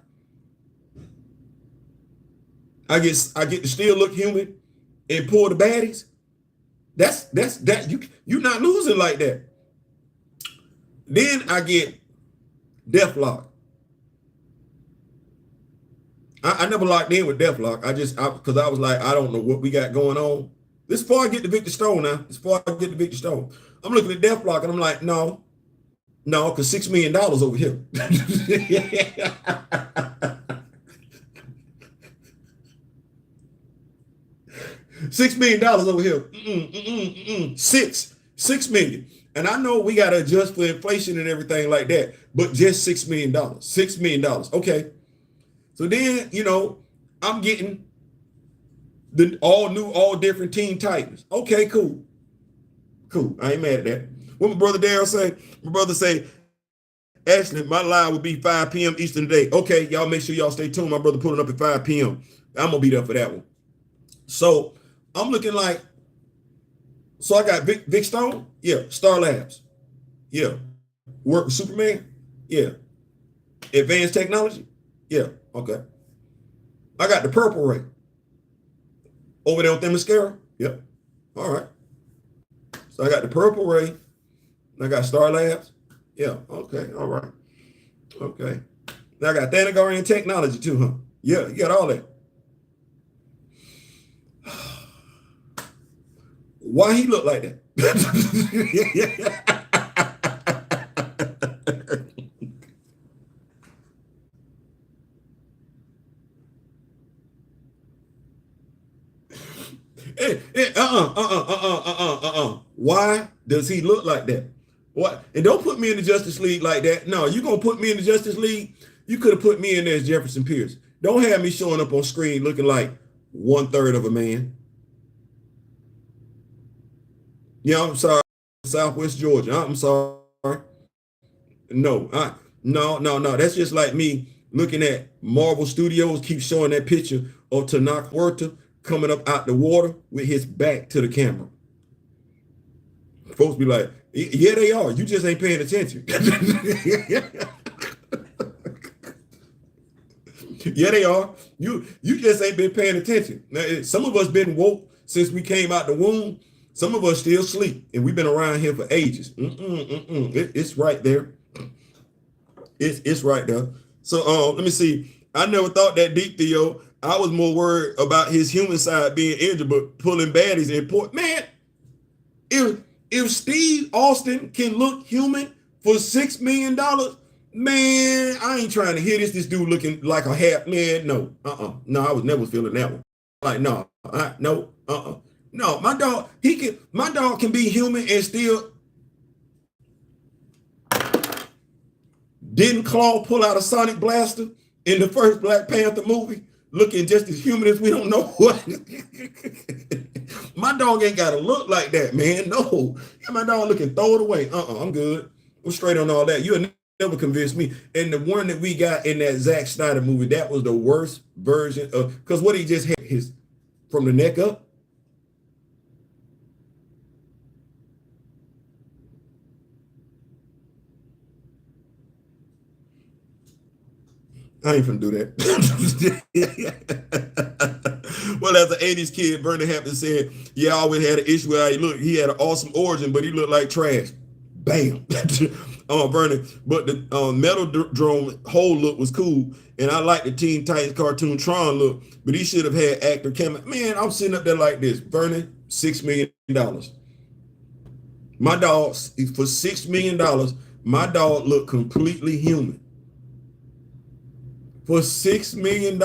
I get to still look human and pull the baddies. That's you're not losing like that. Then I get Deathlock. I never locked in with Deathlock. Because I was like, I don't know what we got going on. This is before I get to Victor Stone now. I'm looking at Deathlock and I'm like, no, because $6 million over here. $6 million over here. $6 million. And I know we got to adjust for inflation and everything like that, but just $6 million. $6 million. Okay. So then, I'm getting the all different Teen Titans. Okay, cool. I ain't mad at that. What my brother Daryl say? My brother say, Ashley, my live will be 5 p.m. Eastern today. Okay, y'all make sure y'all stay tuned. My brother pulling up at 5 p.m. I'm gonna be there for that one. So I'm looking like, so I got Vic Stone, yeah, Star Labs, yeah, work with Superman, yeah, advanced technology, yeah, okay. I got the Purple Ray over there with the mascara, yep, all right. So I got the Purple Ray, I got Star Labs, yeah, okay, all right, okay. Now I got Thanagarian technology too, huh? Yeah, you got all that. Why he look like that? Why does he look like that? What? And don't put me in the Justice League like that. No, you gonna put me in the Justice League? You could have put me in there as Jefferson Pierce. Don't have me showing up on screen looking like 1/3 of a man. Yeah, I'm sorry, Southwest Georgia. I'm sorry. No. That's just like me looking at Marvel Studios, keep showing that picture of Tanakh Huerta coming up out the water with his back to the camera. Folks be like, yeah, they are. You just ain't paying attention. Yeah, they are. You just ain't been paying attention. Now, some of us been woke since we came out the womb. Some of us still sleep, and we've been around here for ages. It's right there. It's right there. So let me see. I never thought that deep, Theo. I was more worried about his human side being injured, but pulling baddies in port. Man, if Steve Austin can look human for $6 million, man, I ain't trying to hear this dude looking like a half man. No, I was never feeling that one. Like, no, No, my dog can be human and still. Didn't Claw pull out a sonic blaster in the first Black Panther movie, looking just as human as we don't know what? My dog ain't got to look like that, man. No, my dog looking, throw it away. I'm good. I'm straight on all that. You'll never convince me. And the one that we got in that Zack Snyder movie, that was the worst version of, because what he just had his from the neck up. I ain't finna do that. Well, as an 80s kid, Bernie Hampton said, yeah, I always had an issue with how he looked. He had an awesome origin, but he looked like trash. Bam. Bernie. But the Metal Drone whole look was cool. And I like the Teen Titans cartoon Tron look, but he should have had actor Cameron. Man, I'm sitting up there like this. Bernie, $6 million. My dog, for $6 million, my dog looked completely human. For $6 million,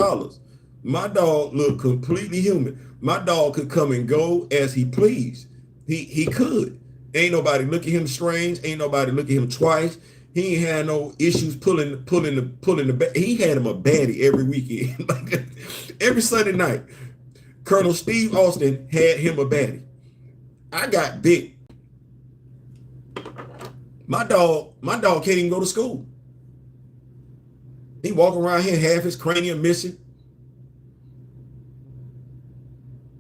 my dog looked completely human. My dog could come and go as he pleased. He could. Ain't nobody look at him strange. Ain't nobody look at him twice. He ain't had no issues pulling the. He had him a baddie every weekend, every Sunday night. Colonel Steve Austin had him a baddie. I got big. My dog can't even go to school. He walking around here half his cranium missing.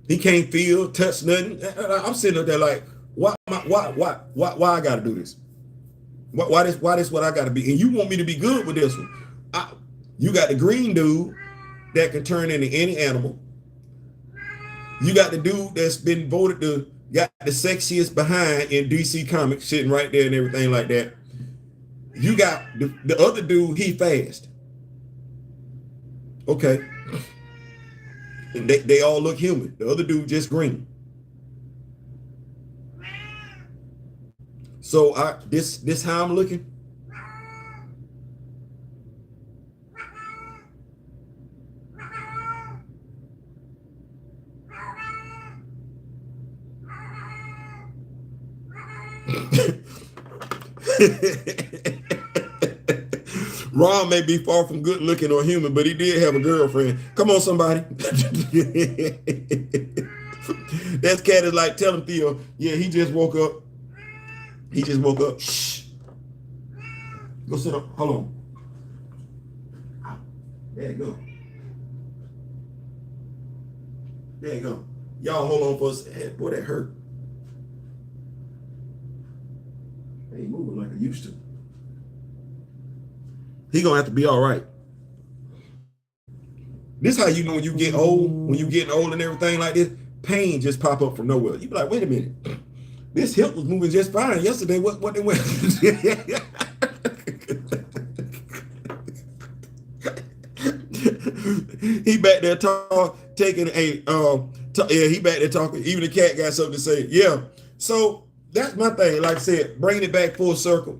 He can't feel, touch nothing. I'm sitting up there like, why I gotta do this? Why this what I gotta be? And you want me to be good with this one? You got the green dude that can turn into any animal. You got the dude that's been voted got the sexiest behind in DC Comics, sitting right there and everything like that. You got the other dude, he fast. Okay. And they all look human. The other dude just green. So this how I'm looking. Ron may be far from good looking or human, but he did have a girlfriend. Come on, somebody. That cat is like, tell him, Theo, yeah, he just woke up. He just woke up. Shh. Go sit up. Hold on. There you go. There you go. Y'all hold on for a second. Boy, that hurt. He ain't moving like I used to. He gonna have to be all right. This how you know when you get old, when you getting old and everything like this, pain just pop up from nowhere. You be like, wait a minute, this hip was moving just fine yesterday. What they went? He back there taking a yeah, he back there talking. Even the cat got something to say. Yeah. So that's my thing. Like I said, bringing it back full circle.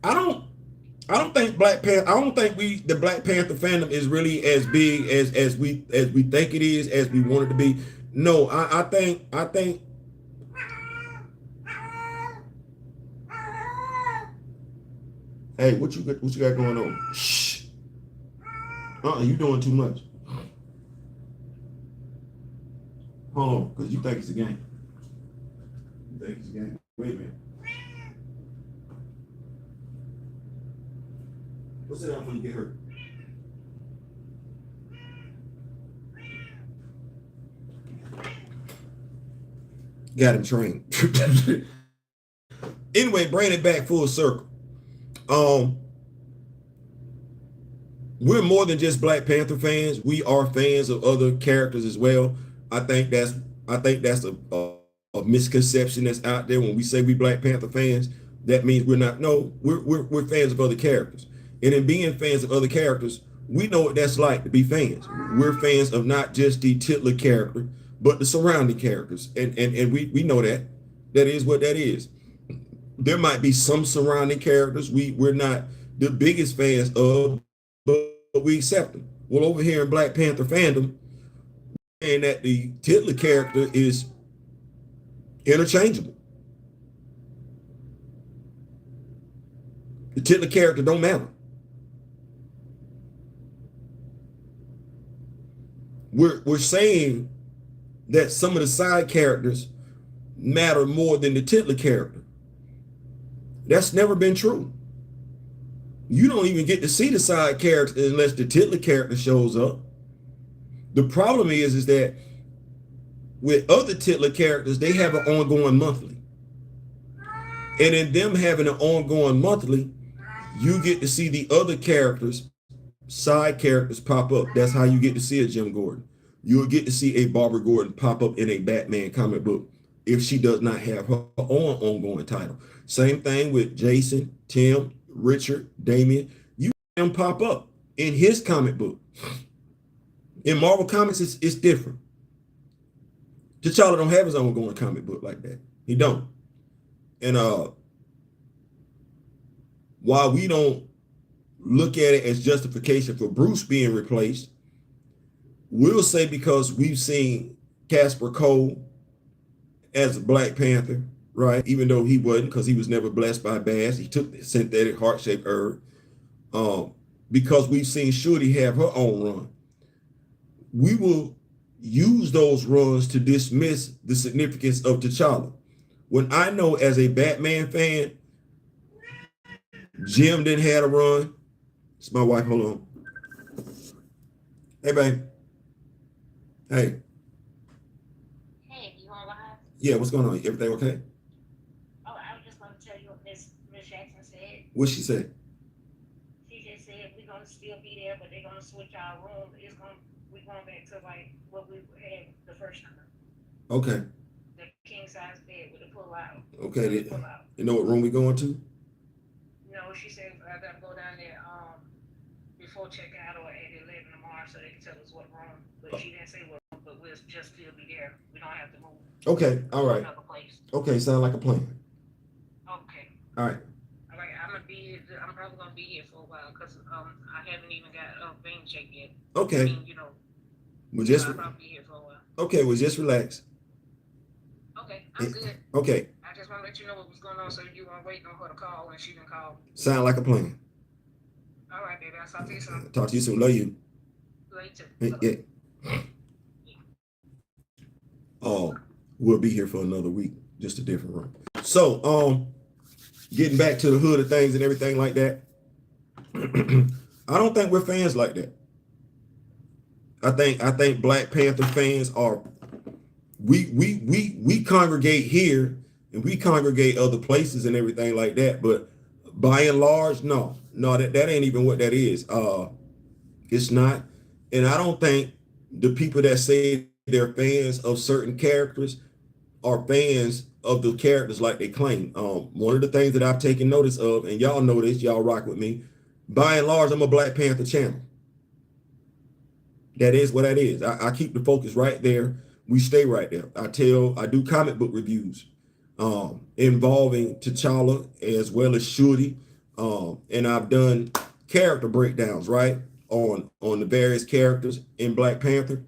I don't think Black Panther. I don't think the Black Panther fandom is really as big as we think it is, as we want it to be. No, I think. Hey, what you got going on? Shh. You doing too much. Hold on, because you think it's a game. You think it's a game. Wait a minute. What's it up when you get hurt? Got him trained. Anyway, bring it back full circle. We're more than just Black Panther fans. We are fans of other characters as well. I think that's a misconception that's out there when we say we Black Panther fans. That means we're not. No, we're fans of other characters. And in being fans of other characters, we know what that's like to be fans. We're fans of not just the titular character, but the surrounding characters. And we know that. That is what that is. There might be some surrounding characters we're not the biggest fans of, but we accept them. Well, over here in Black Panther Fandom, and that the titular character is interchangeable. The titular character don't matter. We're saying that some of the side characters matter more than the titular character. That's never been true. You don't even get to see the side character unless the titular character shows up. The problem is that with other titular characters, they have an ongoing monthly. And in them having an ongoing monthly, you get to see the other characters, side characters pop up. That's how you get to see a Jim Gordon. You'll get to see a Barbara Gordon pop up in a Batman comic book if she does not have her own ongoing title. Same thing with Jason, Tim, Richard, Damian. You see them pop up in his comic book. In Marvel Comics, it's different. T'Challa don't have his ongoing comic book like that. He don't. And while we don't look at it as justification for Bruce being replaced, we'll say because we've seen Casper Cole as Black Panther, right? Even though he wasn't, because he was never blessed by Bass. He took the synthetic heart-shaped herb. Because we've seen Shuri have her own run. We will use those runs to dismiss the significance of T'Challa. When I know as a Batman fan, Jim didn't have a run. It's my wife, hold on. Hey, babe. Hey. Hey, you on live? Yeah, what's going on? Everything okay? Oh, I was just going to tell you what Miss Jackson said. What she said? She just said we're going to still be there, but they're going to switch our room. We're going back to like what we had the first time. Okay. The king size bed with the pull out. Okay. You know what room we going to? No, she said I got to go down there before checking out or at 11 tomorrow so they can tell us what room. But she didn't say what room, but we'll just still be there. We don't have to move. Okay. All right. Another place. Okay. Sound like a plan. Okay. All right. All right. I'm probably gonna be here for a while because I haven't even got a vein check yet. Okay. I mean, We'll just. I'll probably be here for a while. Okay. We'll just relax. Okay. I'm good. Okay. I just want to let you know what was going on so you weren't waiting on her to call and she didn't call. Sound like a plan. All right, baby. I'll talk to you soon. Talk to you soon. Love you. Love you too. Yeah. Oh, we'll be here for another week, just a different room. So, getting back to the hood of things and everything like that. I don't think we're fans like that. I think Black Panther fans are. We congregate here and we congregate other places and everything like that, but by and large, no, that ain't even what that is. It's not, and I don't think the people that say they're fans of certain characters are fans of the characters like they claim. One of the things that I've taken notice of, and y'all know this, y'all rock with me. By and large, I'm a Black Panther channel. That is what that is. I keep the focus right there. We stay right there. I do comic book reviews involving T'Challa as well as Shuri. And I've done character breakdowns, right? On the various characters in Black Panther.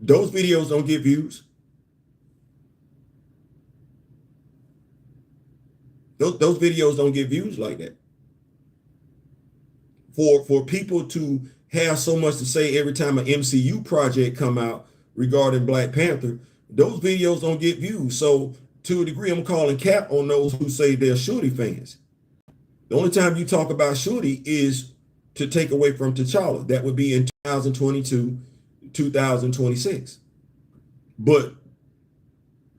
Those videos don't get views. Those videos don't get views like that. For people to have so much to say every time an MCU project come out regarding Black Panther, those videos don't get views. So to a degree, I'm calling cap on those who say they're Shuri fans. The only time you talk about Shuri is to take away from T'Challa. That would be in 2022, 2026. But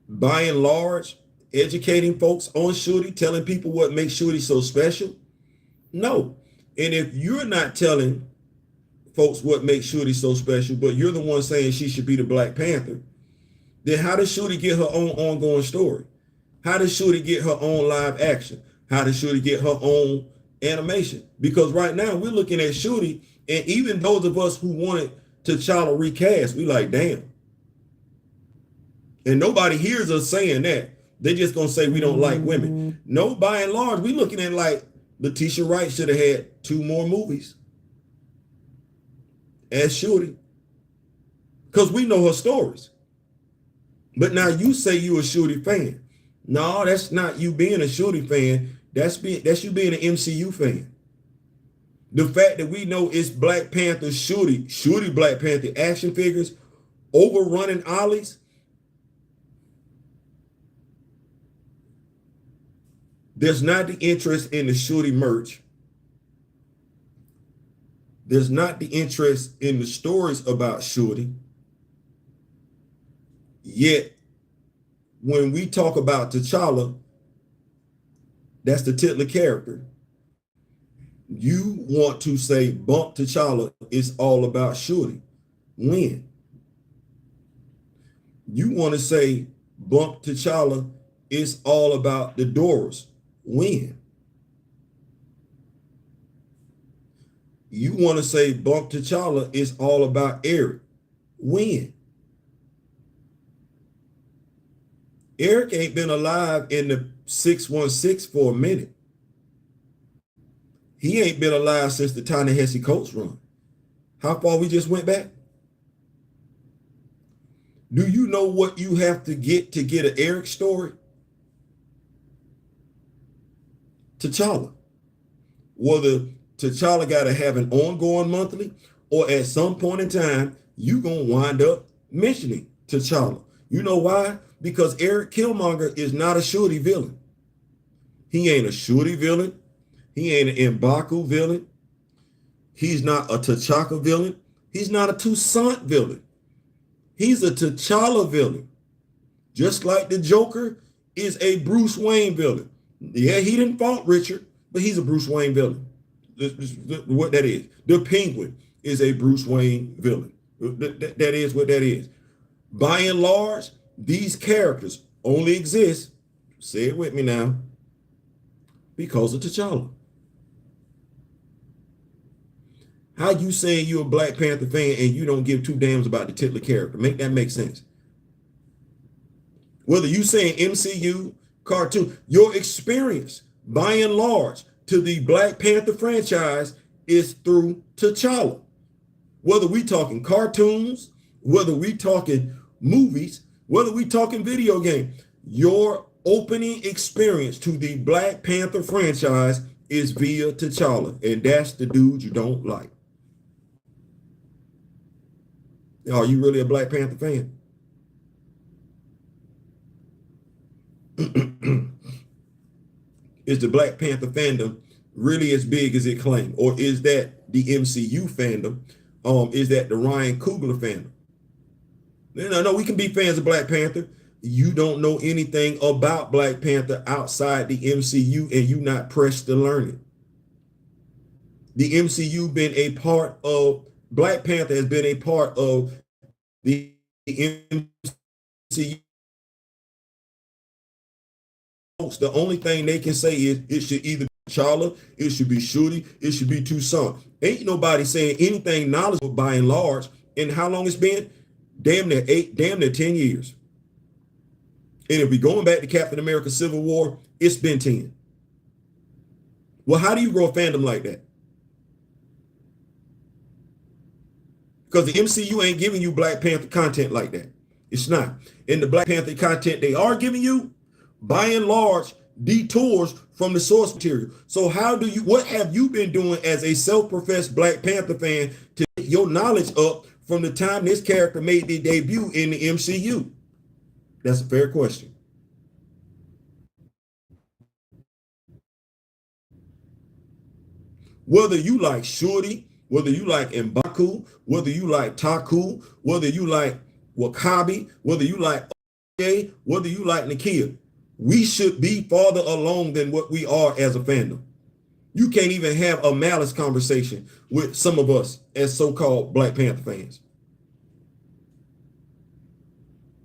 by and large, educating folks on Shuri, telling people what makes Shuri so special, no. And if you're not telling folks what makes Shuri so special, but you're the one saying she should be the Black Panther, then how does Shuri get her own ongoing story? How does Shuri get her own live action? How does Shuri get her own animation? Because right now we're looking at Shuri, and even those of us who wanted T'Challa recast, we like, damn. And nobody hears us saying that. They're just gonna say we don't like women. No, by and large, we're looking at like Letitia Wright should have had 2 more movies as Shuri, because we know her stories. But now you say you a Shorty fan. No, that's not you being a Shorty fan. That's you being an MCU fan. The fact that we know it's Black Panther Shorty Black Panther action figures overrunning Ollie's. There's not the interest in the Shorty merch. There's not the interest in the stories about Shorty. Yet, when we talk about T'Challa, that's the titular character. You want to say bump T'Challa is all about Shorty. When? You want to say bump T'Challa is all about the Doras. When? You want to say bump T'Challa is all about Eric. When? Eric ain't been alive in the 616 for a minute. He ain't been alive since the Ta-Nehisi Coates run. How far we just went back? Do you know what you have to get an Eric story? T'Challa. Whether T'Challa got to have an ongoing monthly or at some point in time, you going to wind up mentioning T'Challa. You know why? Because Eric Killmonger is not a Shorty villain. He ain't a Shorty villain. He ain't an M'Baku villain. He's not a T'Chaka villain. He's not a Toussaint villain. He's a T'Challa villain. Just like the Joker is a Bruce Wayne villain. Yeah, he didn't fault Richard, but he's a Bruce Wayne villain. What that is. The Penguin is a Bruce Wayne villain. That is what that is. By and large, these characters only exist, say it with me now, because of T'Challa. How you saying you're a Black Panther fan and you don't give two damns about the titular character? Make that make sense. Whether you saying MCU, cartoon, your experience by and large to the Black Panther franchise is through T'Challa. Whether we talking cartoons, whether we talking movies, whether we talking video game, your opening experience to the Black Panther franchise is via T'Challa, and that's the dude you don't like. Are you really a Black Panther fan? Is the Black Panther fandom really as big as it claimed? Or is that the MCU fandom? Is that the Ryan Coogler fandom? No, we can be fans of Black Panther. You don't know anything about Black Panther outside the MCU and you not pressed to learn it. The MCU been a part of, Black Panther has been a part of the MCU. The only thing they can say is it should either be T'Challa, it should be Shuri, it should be Toussaint. Ain't nobody saying anything knowledgeable by and large. And how long it's been? Damn near 10 years. And if we're going back to Captain America Civil War, it's been 10. Well, how do you grow a fandom like that? Because the MCU ain't giving you Black Panther content like that. It's not. And the Black Panther content they are giving you, by and large, detours from the source material. So what have you been doing as a self-professed Black Panther fan to get your knowledge up from the time this character made their debut in the MCU? That's a fair question. Whether you like Shorty, whether you like M'Baku, whether you like Taku, whether you like Wakabi, whether you like OJ, whether you like Nakia, we should be farther along than what we are as a fandom. You can't even have a malice conversation with some of us as so-called Black Panther fans.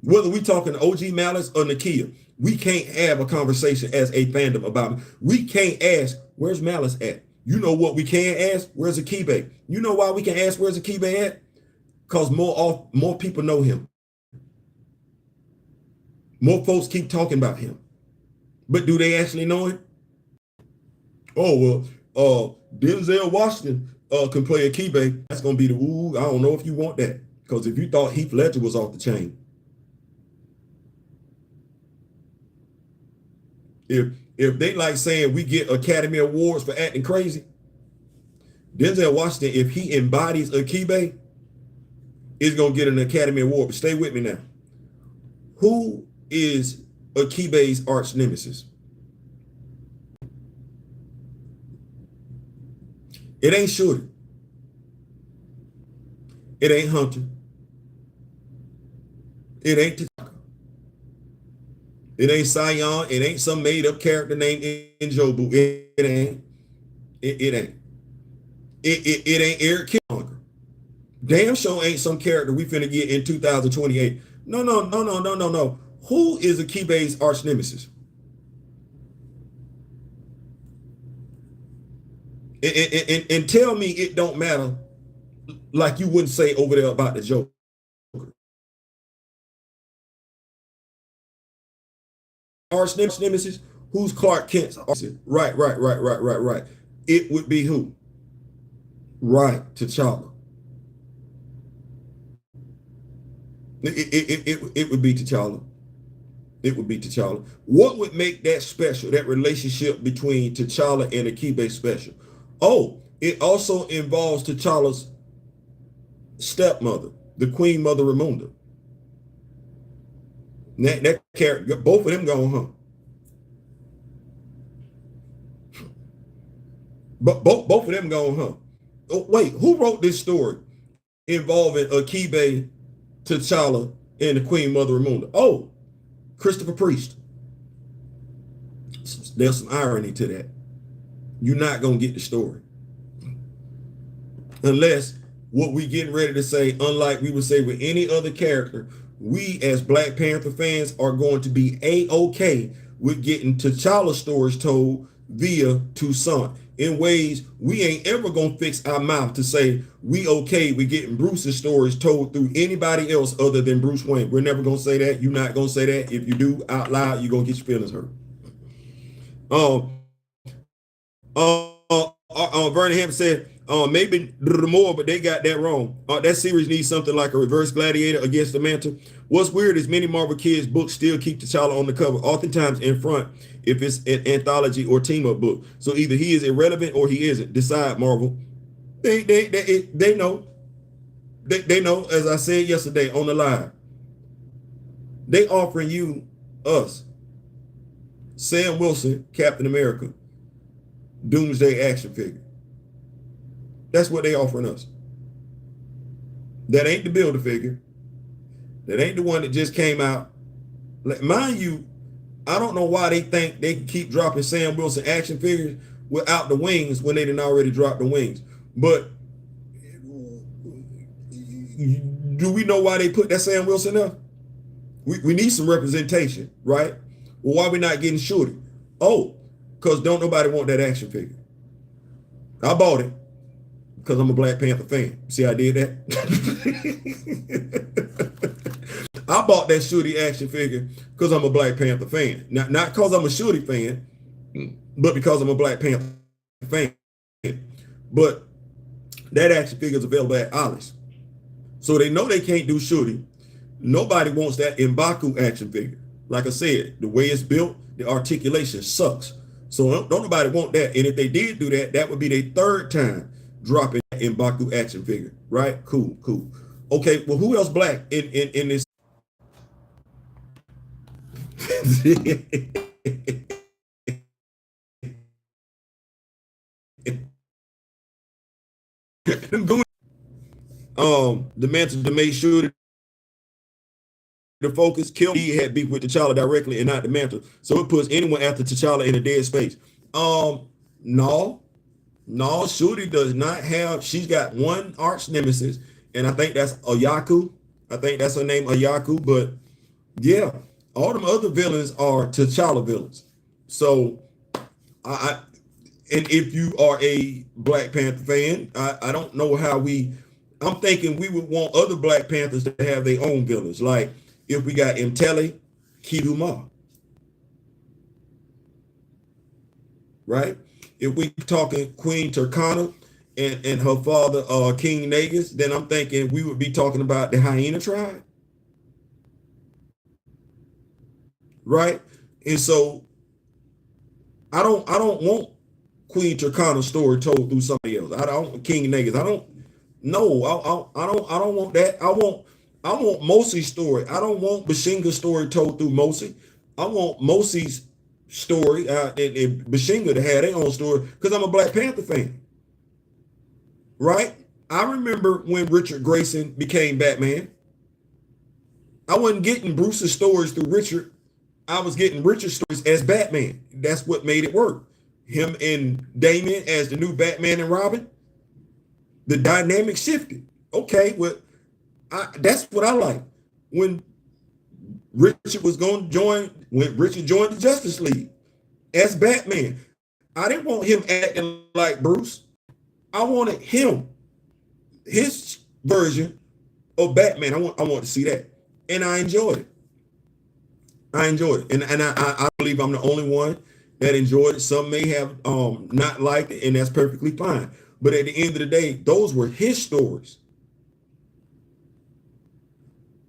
Whether we talking OG Malice or Nakia, we can't have a conversation as a fandom about it. We can't ask, where's Malice at? You know what we can ask? Where's Akibe? You know why we can ask where's Akibe at? Because more people know him. More folks keep talking about him. But do they actually know him? Oh, well, Denzel Washington can play Akibe. That's going to be the, I don't know if you want that. Because if you thought Heath Ledger was off the chain. If they like saying we get Academy Awards for acting crazy, Denzel Washington, if he embodies Akibe, is gonna get an Academy Award. But stay with me now. Who is Akibe's arch nemesis? It ain't Shorty. It ain't Hunter. It ain't T'Chaka. It ain't Sion. It ain't some made up character named Njobu. It ain't. It ain't. It ain't Eric Killmonger. Damn sure ain't some character we finna get in 2028. No. Who is Akibe's arch nemesis? And tell me it don't matter like you wouldn't say over there about the Joker. Arch nemesis, who's Clark Kent's arch nemesis? Right. It would be who? Right, T'Challa. It would be T'Challa. It would be T'Challa. What would make that special, that relationship between T'Challa and Akibe special? Oh, it also involves T'Challa's stepmother, the Queen Mother Ramunda. That character, both of them gone, huh? But both of them gone, huh? Oh, wait, who wrote this story involving Akibe, T'Challa, and the Queen Mother Ramunda? Oh, Christopher Priest. There's some irony to that. You're not gonna get the story unless what we getting ready to say, unlike we would say with any other character, we as Black Panther fans are going to be a-okay with getting T'Challa stories told via Toussaint in ways we ain't ever gonna fix our mouth to say we okay with getting Bruce's stories told through anybody else other than Bruce Wayne. We're never gonna say that. You're not gonna say that. If you do out loud, you're gonna get your feelings hurt. Vernon Hampton said, maybe more, but they got that wrong. That series needs something like a reverse Gladiator against the Mantle. What's weird is many Marvel kids books still keep T'Challa on the cover, oftentimes in front if it's an anthology or team-up book. So either he is irrelevant or he isn't. Decide, Marvel. They know. They know, as I said yesterday on the live. They offering you, us, Sam Wilson, Captain America, Doomsday action figure. That's what they offering us. That ain't the Build-A-Figure. That ain't the one that just came out. Like, mind you, I don't know why they think they can keep dropping Sam Wilson action figures without the wings when they didn't already drop the wings. But do we know why they put that Sam Wilson up? We need some representation, right? Well, why we not getting Shorty? Oh, because don't nobody want that action figure. I bought it because I'm a Black Panther fan. See how I did that? I bought that Shorty action figure because I'm a Black Panther fan. Not because I'm a Shorty fan, but because I'm a Black Panther fan. But that action figure is available at Ollie's. So they know they can't do Shorty. Nobody wants that M'Baku action figure. Like I said, the way it's built, the articulation sucks. So don't nobody want that. And if they did do that, that would be their third time dropping that M'Baku action figure. Right? Cool. Okay, well, who else black in this? The Mantle to make sure the focus kill he had beef with T'Challa directly and not the Mantle. So it puts anyone after T'Challa in a dead space. No, Shuri does not have, she's got one arch nemesis, and I think that's Ayaku. I think that's her name, Ayaku. But yeah, all them other villains are T'Challa villains. So and if you are a Black Panther fan, I don't know how I'm thinking we would want other Black Panthers to have their own villains. Like if we got Mtele, Kiduma, right? If we talking Queen Turkana and her father, King Nagus, then I'm thinking we would be talking about the Hyena tribe, right? And so I don't want Queen Turkana's story told through somebody else. I don't King Negus. I don't no, I don't want that. I want Mosey's story. I don't want Bashinga's story told through Mosey. I want Mosey's story and Bashinga to have their own story because I'm a Black Panther fan. Right? I remember when Richard Grayson became Batman. I wasn't getting Bruce's stories through Richard. I was getting Richard's stories as Batman. That's what made it work. Him and Damian as the new Batman and Robin. The dynamic shifted. Okay, well, that's what I like. When Richard was going to join, when Richard joined the Justice League as Batman, I didn't want him acting like Bruce. I wanted him, his version of Batman. I want to see that, and I enjoyed it. I enjoyed it, and I believe I'm the only one that enjoyed it. Some may have not liked it, and that's perfectly fine. But at the end of the day, those were his stories.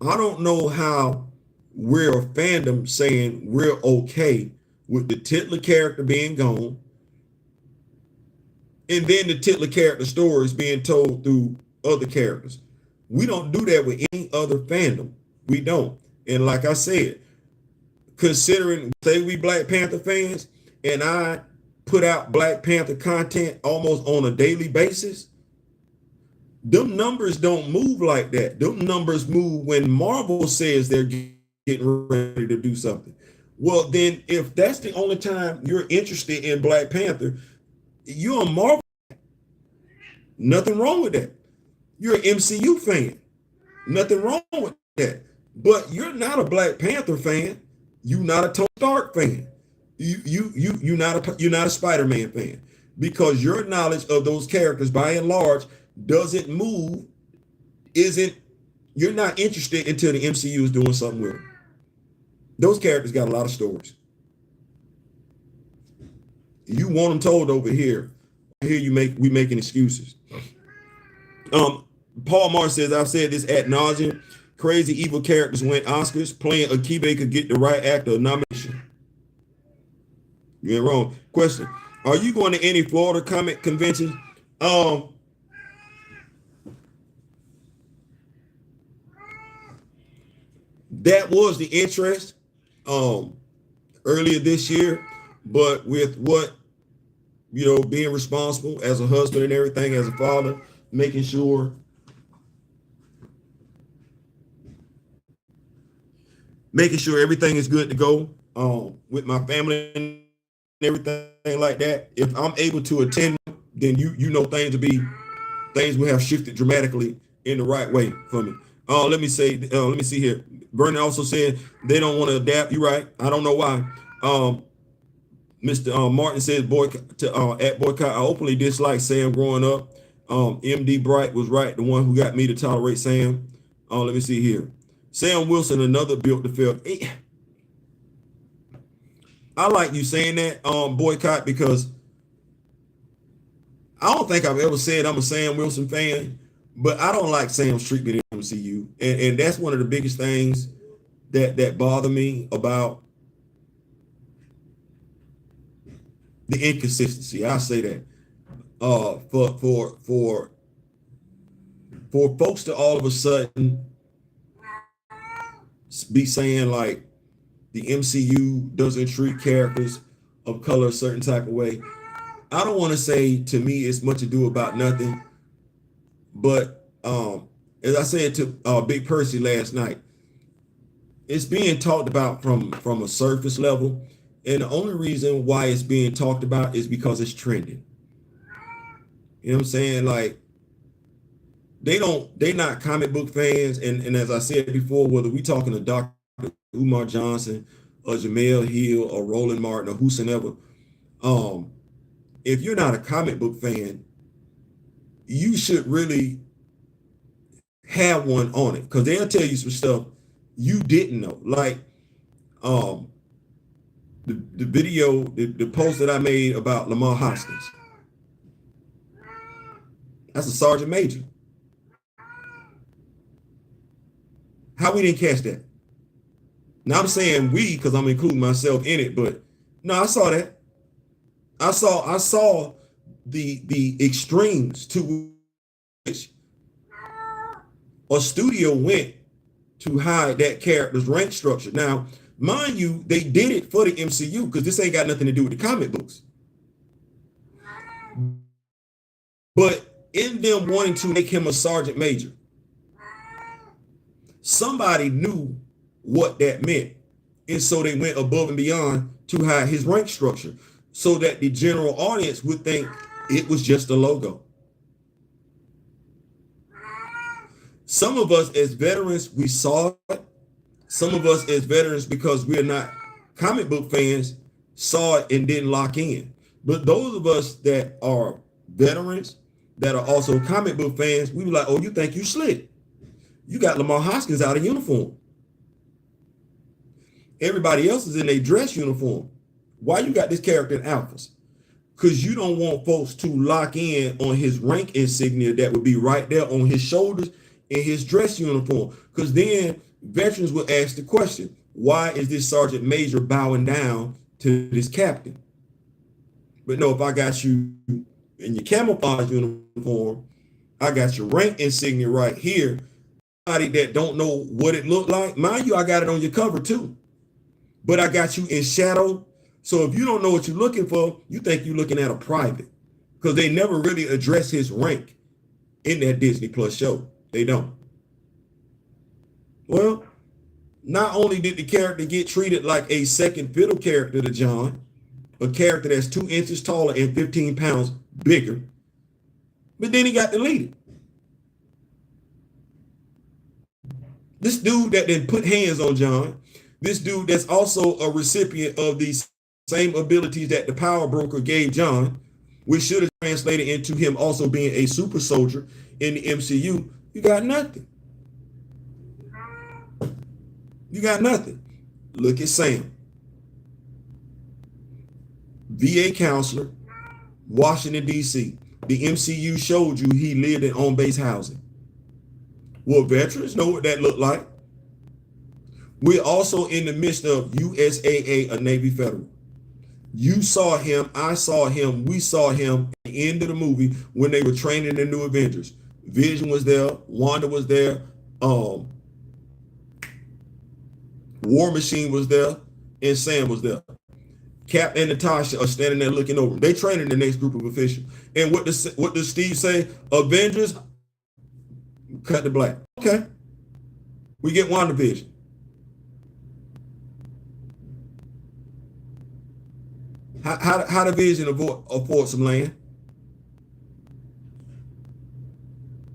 I don't know how we're a fandom saying we're okay with the titular character being gone, and then the titular character stories being told through other characters. We don't do that with any other fandom. We don't. And like I said, considering, say we Black Panther fans, and I put out Black Panther content almost on a daily basis, them numbers don't move like that. Them numbers move when Marvel says they're getting ready to do something. Well, then if that's the only time you're interested in Black Panther, you're a Marvel. Nothing wrong with that. You're an MCU fan. Nothing wrong with that. But you're not a Black Panther fan. You're not a Tony Stark fan. You're not a Spider-Man fan, because your knowledge of those characters by and large doesn't move, you're not interested until the MCU is doing something with them. Those characters got a lot of stories. You want them told over here. Here we making excuses. Paul Martin says, I've said this ad nauseum. Crazy evil characters win Oscars. Playing Akibe could get the right actor nomination. You ain't wrong. Question: are you going to any Florida comic conventions? That was the interest earlier this year, but with what, being responsible as a husband and everything, as a father, making sure everything is good to go with my family and everything like that. If I'm able to attend, then things will have shifted dramatically in the right way for me. Let me see here. Vernon also said they don't want to adapt. You're right. I don't know why. Mr. Martin says at boycott. I openly dislike Sam growing up. MD Bright was right, the one who got me to tolerate Sam. Let me see here. Sam Wilson, another built the film. I like you saying that, boycott, because I don't think I've ever said I'm a Sam Wilson fan, but I don't like Sam's treatment in MCU. And that's one of the biggest things that bother me about the inconsistency. I say that. For folks to all of a sudden be saying like the MCU doesn't treat characters of color a certain type of way, I don't want to say, to me it's much ado about nothing, but as I said to Big Percy last night, it's being talked about from a surface level, and the only reason why it's being talked about is because it's trending. You know what I'm saying? Like, they're not comic book fans, and as I said before, whether we talking to Dr. Umar Johnson or Jamel Hill or Roland Martin or whosoever, if you're not a comic book fan, you should really have one on it, because they'll tell you some stuff you didn't know. Like the video, the post that I made about Lamar Hoskins. That's a sergeant major. How we didn't catch that? Now I'm saying we because I'm including myself in it, but no, I saw that. I saw the extremes to which a studio went to hide that character's rank structure. Now, mind you, they did it for the MCU because this ain't got nothing to do with the comic books. But in them wanting to make him a sergeant major, somebody knew what that meant. And so they went above and beyond to hide his rank structure so that the general audience would think it was just a logo. Some of us as veterans, we saw it. Some of us as veterans, because we're not comic book fans, saw it and didn't lock in. But those of us that are veterans, that are also comic book fans, we were like, oh, you think you slick? You got Lamar Hoskins out of uniform. Everybody else is in a dress uniform. Why you got this character in alphas? Because you don't want folks to lock in on his rank insignia that would be right there on his shoulders in his dress uniform. Because then veterans will ask the question, why is this sergeant major bowing down to this captain? But no, if I got you in your camouflage uniform, I got your rank insignia right here. Somebody that don't know what it looked like, mind you, I got it on your cover too. But I got you in shadow. So if you don't know what you're looking for, you think you're looking at a private, because they never really address his rank in that Disney Plus show. They don't. Well, not only did the character get treated like a second fiddle character to John, a character that's 2 inches taller and 15 pounds bigger, but then he got deleted. This dude that then put hands on John, this dude that's also a recipient of these same abilities that the power broker gave John, which should have translated into him also being a super soldier in the MCU, you got nothing. You got nothing. Look at Sam. VA counselor, Washington, D.C. The MCU showed you he lived in on-base housing. Well, veterans know what that looked like. We're also in the midst of USAA, a Navy Federal. You saw him, I saw him, we saw him at the end of the movie when they were training the new Avengers. Vision was there, Wanda was there, War Machine was there, and Sam was there. Cap and Natasha are standing there looking over. They training the next group of officials. And what does Steve say? Avengers, cut the black. Okay. We get WandaVision. How the Vision afford some land?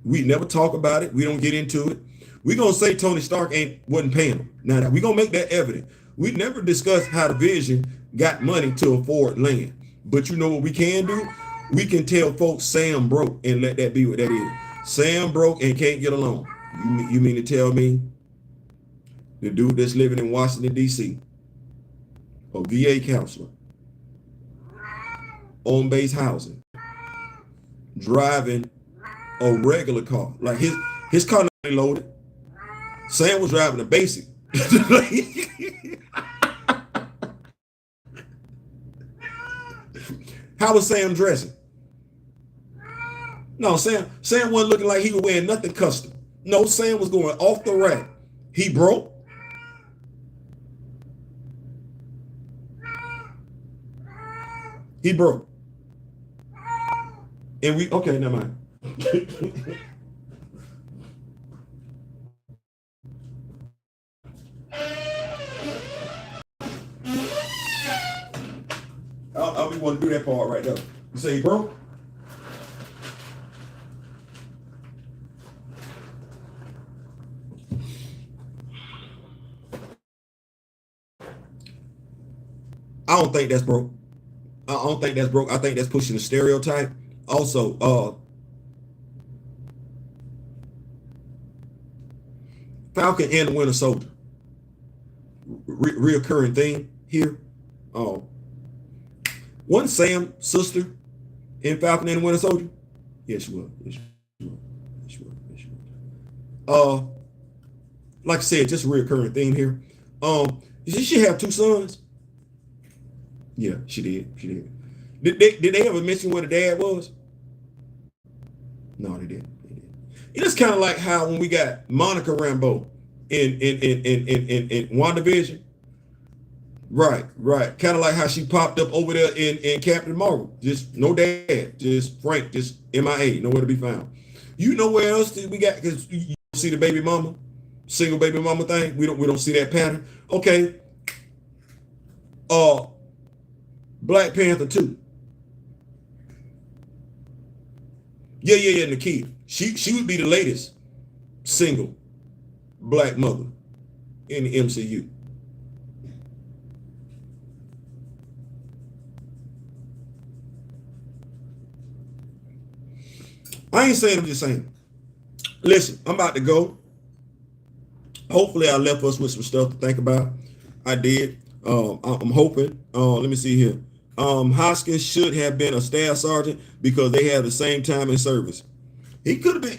We never talk about it. We don't get into it. We're going to say Tony Stark wasn't paying them. Now, we're going to make that evident. We never discussed how the Vision got money to afford land. But you know what we can do? We can tell folks Sam broke and let that be what that is. Sam broke and can't get along. You mean to tell me the dude that's living in Washington, D.C., a VA counselor, on-base housing, driving a regular car, like his car not loaded. Sam was driving a basic. How was Sam dressing? No, Sam wasn't looking like he was wearing nothing custom. No, Sam was going off the rack. He broke. He broke. And okay, never mind. I don't want to do that part right now. You say he broke? I don't think that's broke. I don't think that's broke. I think that's pushing a stereotype. Also, Falcon and the Winter Soldier. Reoccurring theme here. Wasn't Sam sister in Falcon and the Winter Soldier? Yes, she was. Yes, she was. Yes, she was. Yes, she was. Like I said, just a reoccurring theme here. Did she have 2 sons? Yeah, she did. She did. Did they ever mention what the dad was? No, they didn't. It's kind of like how when we got Monica Rambeau in WandaVision. Right. Kind of like how she popped up over there in Captain Marvel. Just no dad. Just Frank. Just MIA. Nowhere to be found. You know where else we got? Because you see the baby mama, single baby mama thing. We don't see that pattern. Okay. Black Panther 2. Yeah. Nakia. She would be the latest single black mother in the MCU. I ain't saying, I'm just saying. Listen, I'm about to go. Hopefully I left us with some stuff to think about. I did. I'm hoping. Let me see here. Hoskins should have been a staff sergeant because they have the same time in service. He could have been.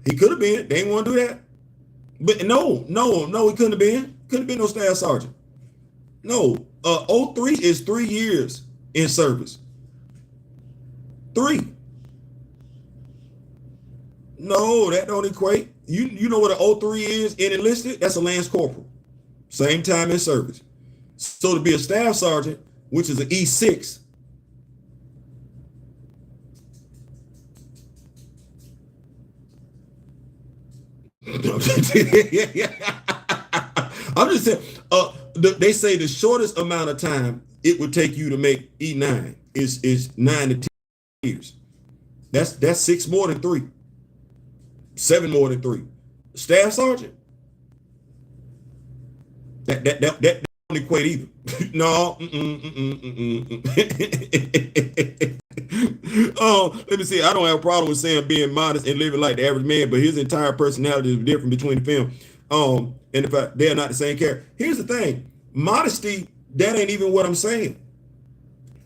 He could have been. They didn't want to do that. But no, he couldn't have been. Couldn't have been no staff sergeant. No. 03 is 3 years in service. 3. No, that don't equate. You know what an 03 is in enlisted? That's a lance corporal. Same time in service. So to be a staff sergeant, which is an E6, I'm just saying, they say the shortest amount of time it would take you to make E9 is 9 to 10 years. That's 6 more than 3. 7 more than 3. Staff sergeant. That don't equate either. No. Let me see. I don't have a problem with saying being modest and living like the average man, but his entire personality is different between the film. And if they're not the same character. Here's the thing. Modesty, that ain't even what I'm saying.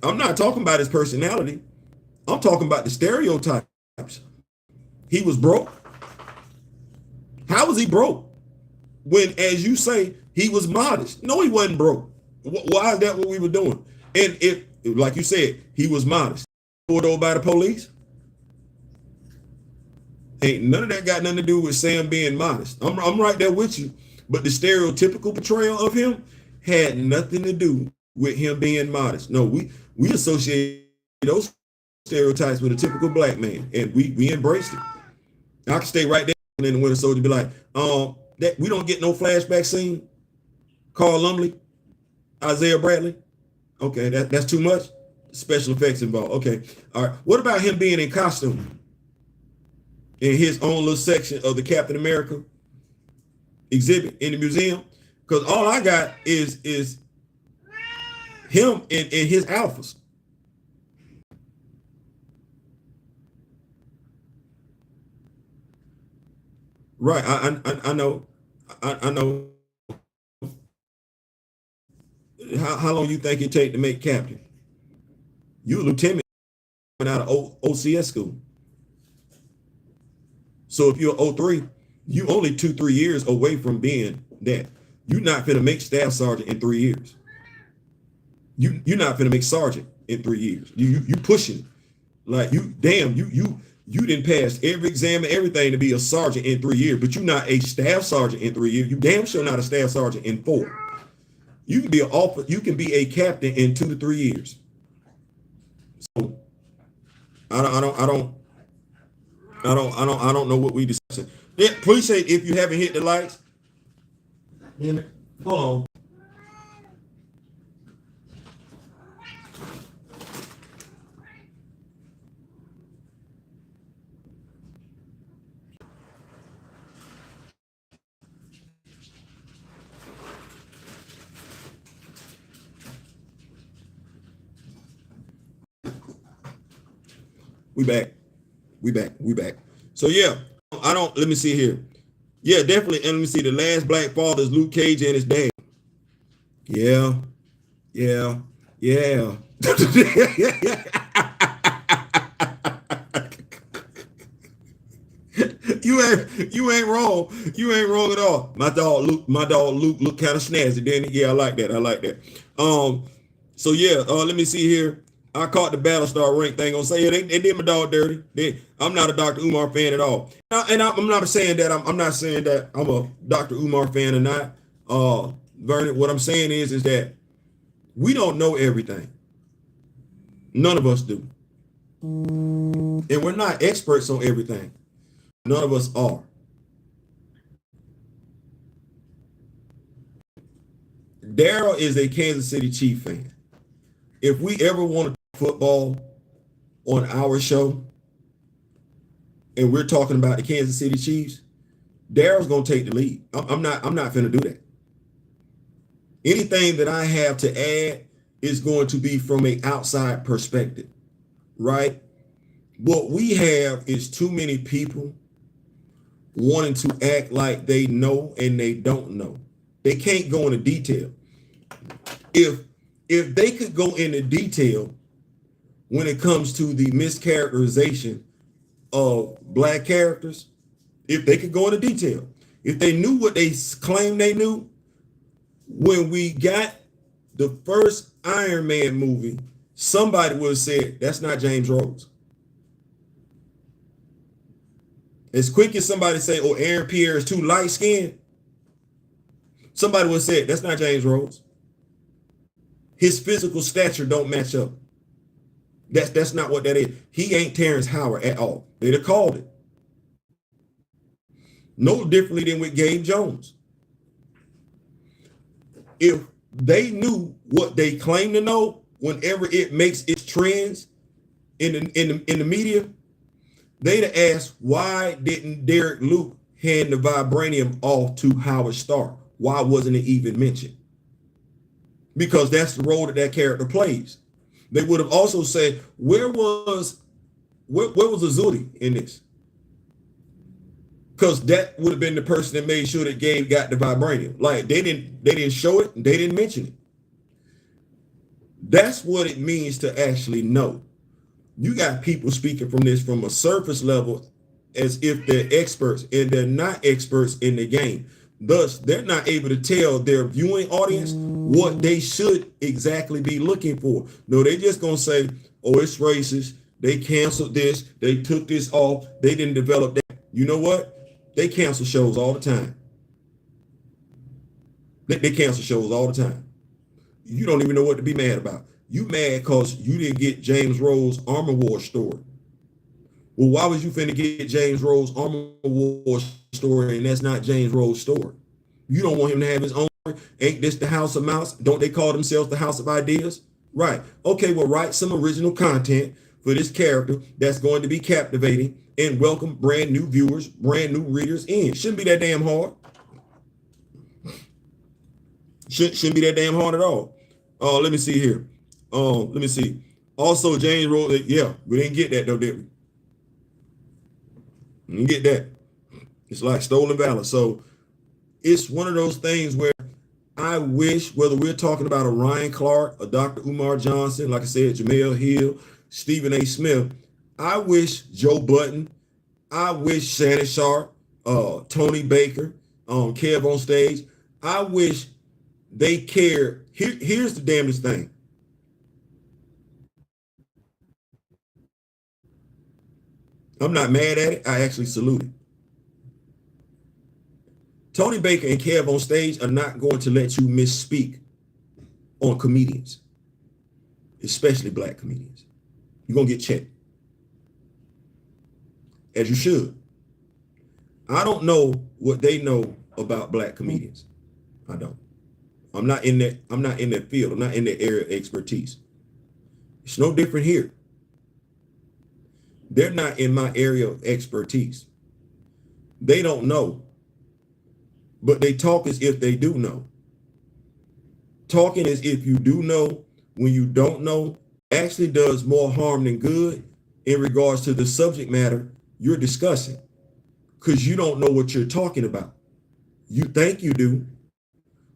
I'm not talking about his personality. I'm talking about the stereotypes. He was broke. How was he broke? When, as you say, he was modest. No, he wasn't broke. Why is that what we were doing? And if, like you said, he was modest. Pulled over by the police. Ain't none of that got nothing to do with Sam being modest. I'm right there with you. But the stereotypical portrayal of him had nothing to do with him being modest. No, we associate those stereotypes with a typical black man, and we embraced it. I can stay right there and then the Winter Soldier be like, that we don't get no flashback scene. Carl Lumley, Isaiah Bradley. Okay, that's too much. Special effects involved. Okay, all right. What about him being in costume in his own little section of the Captain America exhibit in the museum? Because all I got is him in his alphas. Right, I know. I know. How long you think it take to make captain? You a lieutenant out of OCS school. So if you're 03, you only 2-3 years away from being that. You're not gonna make staff sergeant in 3 years. You're not gonna make sergeant in 3 years. You pushing like you didn't pass every exam and everything to be a sergeant in 3 years, but you're not a staff sergeant in 3 years. You damn sure not a staff sergeant in 4. You can be a captain in 2 to 3 years. So I don't know what we discussing. Yeah, appreciate if you haven't hit the likes. Hold on. We back. So yeah, let me see here. Yeah, definitely. And let me see, the last black father is Luke Cage and his dad. Yeah. You ain't wrong. You ain't wrong at all. My dog Luke looked kind of snazzy, didn't he? Yeah, I like that. So yeah, let me see here. I caught the Battlestar rank thing on say, yeah, they did my dog dirty. I'm not a Dr. Umar fan at all. And I'm not saying that I'm not saying that I'm a Dr. Umar fan or not. Vernon, what I'm saying is that we don't know everything. None of us do. And we're not experts on everything. None of us are. Daryl is a Kansas City Chief fan. If we ever want to talk football on our show and we're talking about the Kansas City Chiefs, Daryl's gonna take the lead. I'm not finna do that. Anything that I have to add is going to be from an outside perspective, right? What we have is too many people wanting to act like they know and they don't know. They can't go into detail. If they could go into detail when it comes to the mischaracterization of black characters, if they could go into detail, if they knew what they claimed they knew, when we got the first Iron Man movie, somebody would have said, that's not James Rhodes. As quick as somebody say, oh, Aaron Pierre is too light skinned, somebody would have said, that's not James Rhodes. His physical stature don't match up. That's not what that is. He ain't Terrence Howard at all. They'd have called it. No differently than with Gabe Jones. If they knew what they claim to know, whenever it makes its trends in the media, they'd have asked, why didn't Derek Luke hand the vibranium off to Howard Stark? Why wasn't it even mentioned? Because that's the role that character plays. They would have also said, where was Azuli in this? Because that would have been the person that made sure that Gabe got the vibranium. Like they didn't show it, they didn't mention it. That's what it means to actually know. You got people speaking from this from a surface level as if they're experts, and they're not experts in the game. Thus, they're not able to tell their viewing audience what they should exactly be looking for. No, they just gonna say, oh, it's racist. They canceled this. They took this off. They didn't develop that. You know what? They cancel shows all the time. They cancel shows all the time. You don't even know what to be mad about. You mad because you didn't get James Rhodes' Armor War story. Well, why was you finna get James Rhodes' Armor War story and that's not James Rhodes' story? You don't want him to have his own story? Ain't this the House of Mouse? Don't they call themselves the House of Ideas? Right. Okay, well, write some original content for this character that's going to be captivating and welcome brand new viewers, brand new readers in. Shouldn't be that damn hard. Shouldn't be that damn hard at all. Let me see here. Let me see. Also, James Rhodes, yeah, we didn't get that though, did we? We didn't get that. It's like stolen valor. So it's one of those things where I wish, whether we're talking about a Ryan Clark, a Dr. Umar Johnson, like I said, Jamel Hill, Stephen A. Smith, I wish Joe Budden, I wish Shannon Sharp, Tony Baker, Kev on stage, I wish they cared. Here's the damnedest thing. I'm not mad at it. I actually salute it. Tony Baker and Kev on stage are not going to let you misspeak on comedians, especially black comedians. You're going to get checked, as you should. I don't know what they know about black comedians. I don't. I'm not in that field. I'm not in that area of expertise. It's no different here. They're not in my area of expertise. They don't know, but they talk as if they do know. Talking as if you do know when you don't know actually does more harm than good in regards to the subject matter you're discussing, because you don't know what you're talking about. You think you do,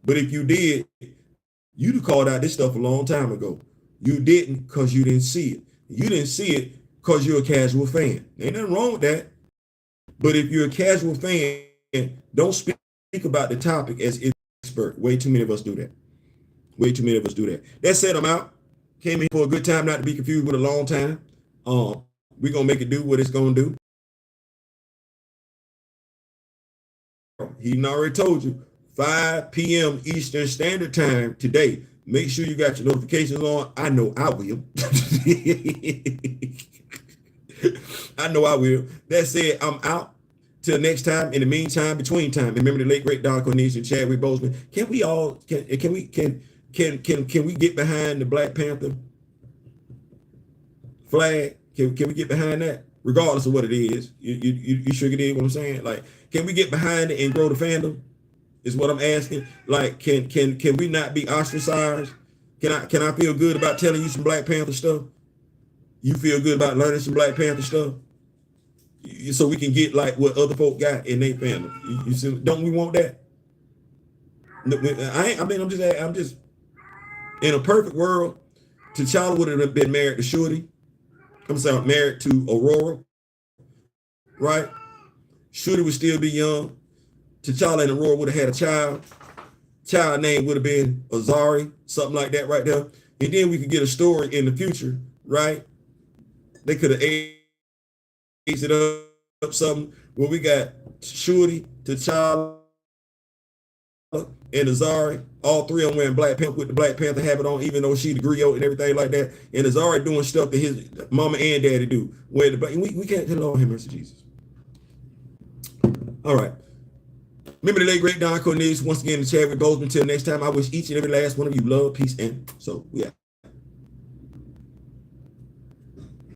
but if you did, you'd have called out this stuff a long time ago. You didn't because you didn't see it. You didn't see it because you're a casual fan. Ain't nothing wrong with that. But if you're a casual fan, don't speak about the topic as if you're an expert. Way too many of us do that. Way too many of us do that. That said, I'm out. Came in for a good time, not to be confused with a long time. We're gonna make it do what it's gonna do. He already told you 5 p.m. Eastern Standard Time today. Make sure you got your notifications on. I know I will. I know I will. That said, I'm out. Till next time. In the meantime, between time, remember the late great Don Cornelius and Chadwick Boseman. Can we get behind the Black Panther flag? Can we get behind that, regardless of what it is? You sugar dig what I'm saying? Like, can we get behind it and grow the fandom? Is what I'm asking. Like, can we not be ostracized? Can I feel good about telling you some Black Panther stuff? You feel good about learning some Black Panther stuff? So we can get like what other folk got in their fandom. You see, don't we want that? I'm just in a perfect world. T'Challa would have been married to Shorty. I'm sorry, married to Aurora, right? Shorty would still be young. T'Challa and Aurora would have had a child. Child name would have been Azari, something like that, right there. And then we could get a story in the future, right? They could have aged it up something where we got Shorty, T'Challa, and Azari, all three of them wearing Black Panther with the Black Panther habit on, even though she the griot and everything like that. And Azari doing stuff that his mama and daddy do. Where we can't tell all him, mercy Jesus. All right. Remember the late great Don Cornelius once again in the chat with Bozeman. Until next time, I wish each and every last one of you love, peace, and so yeah.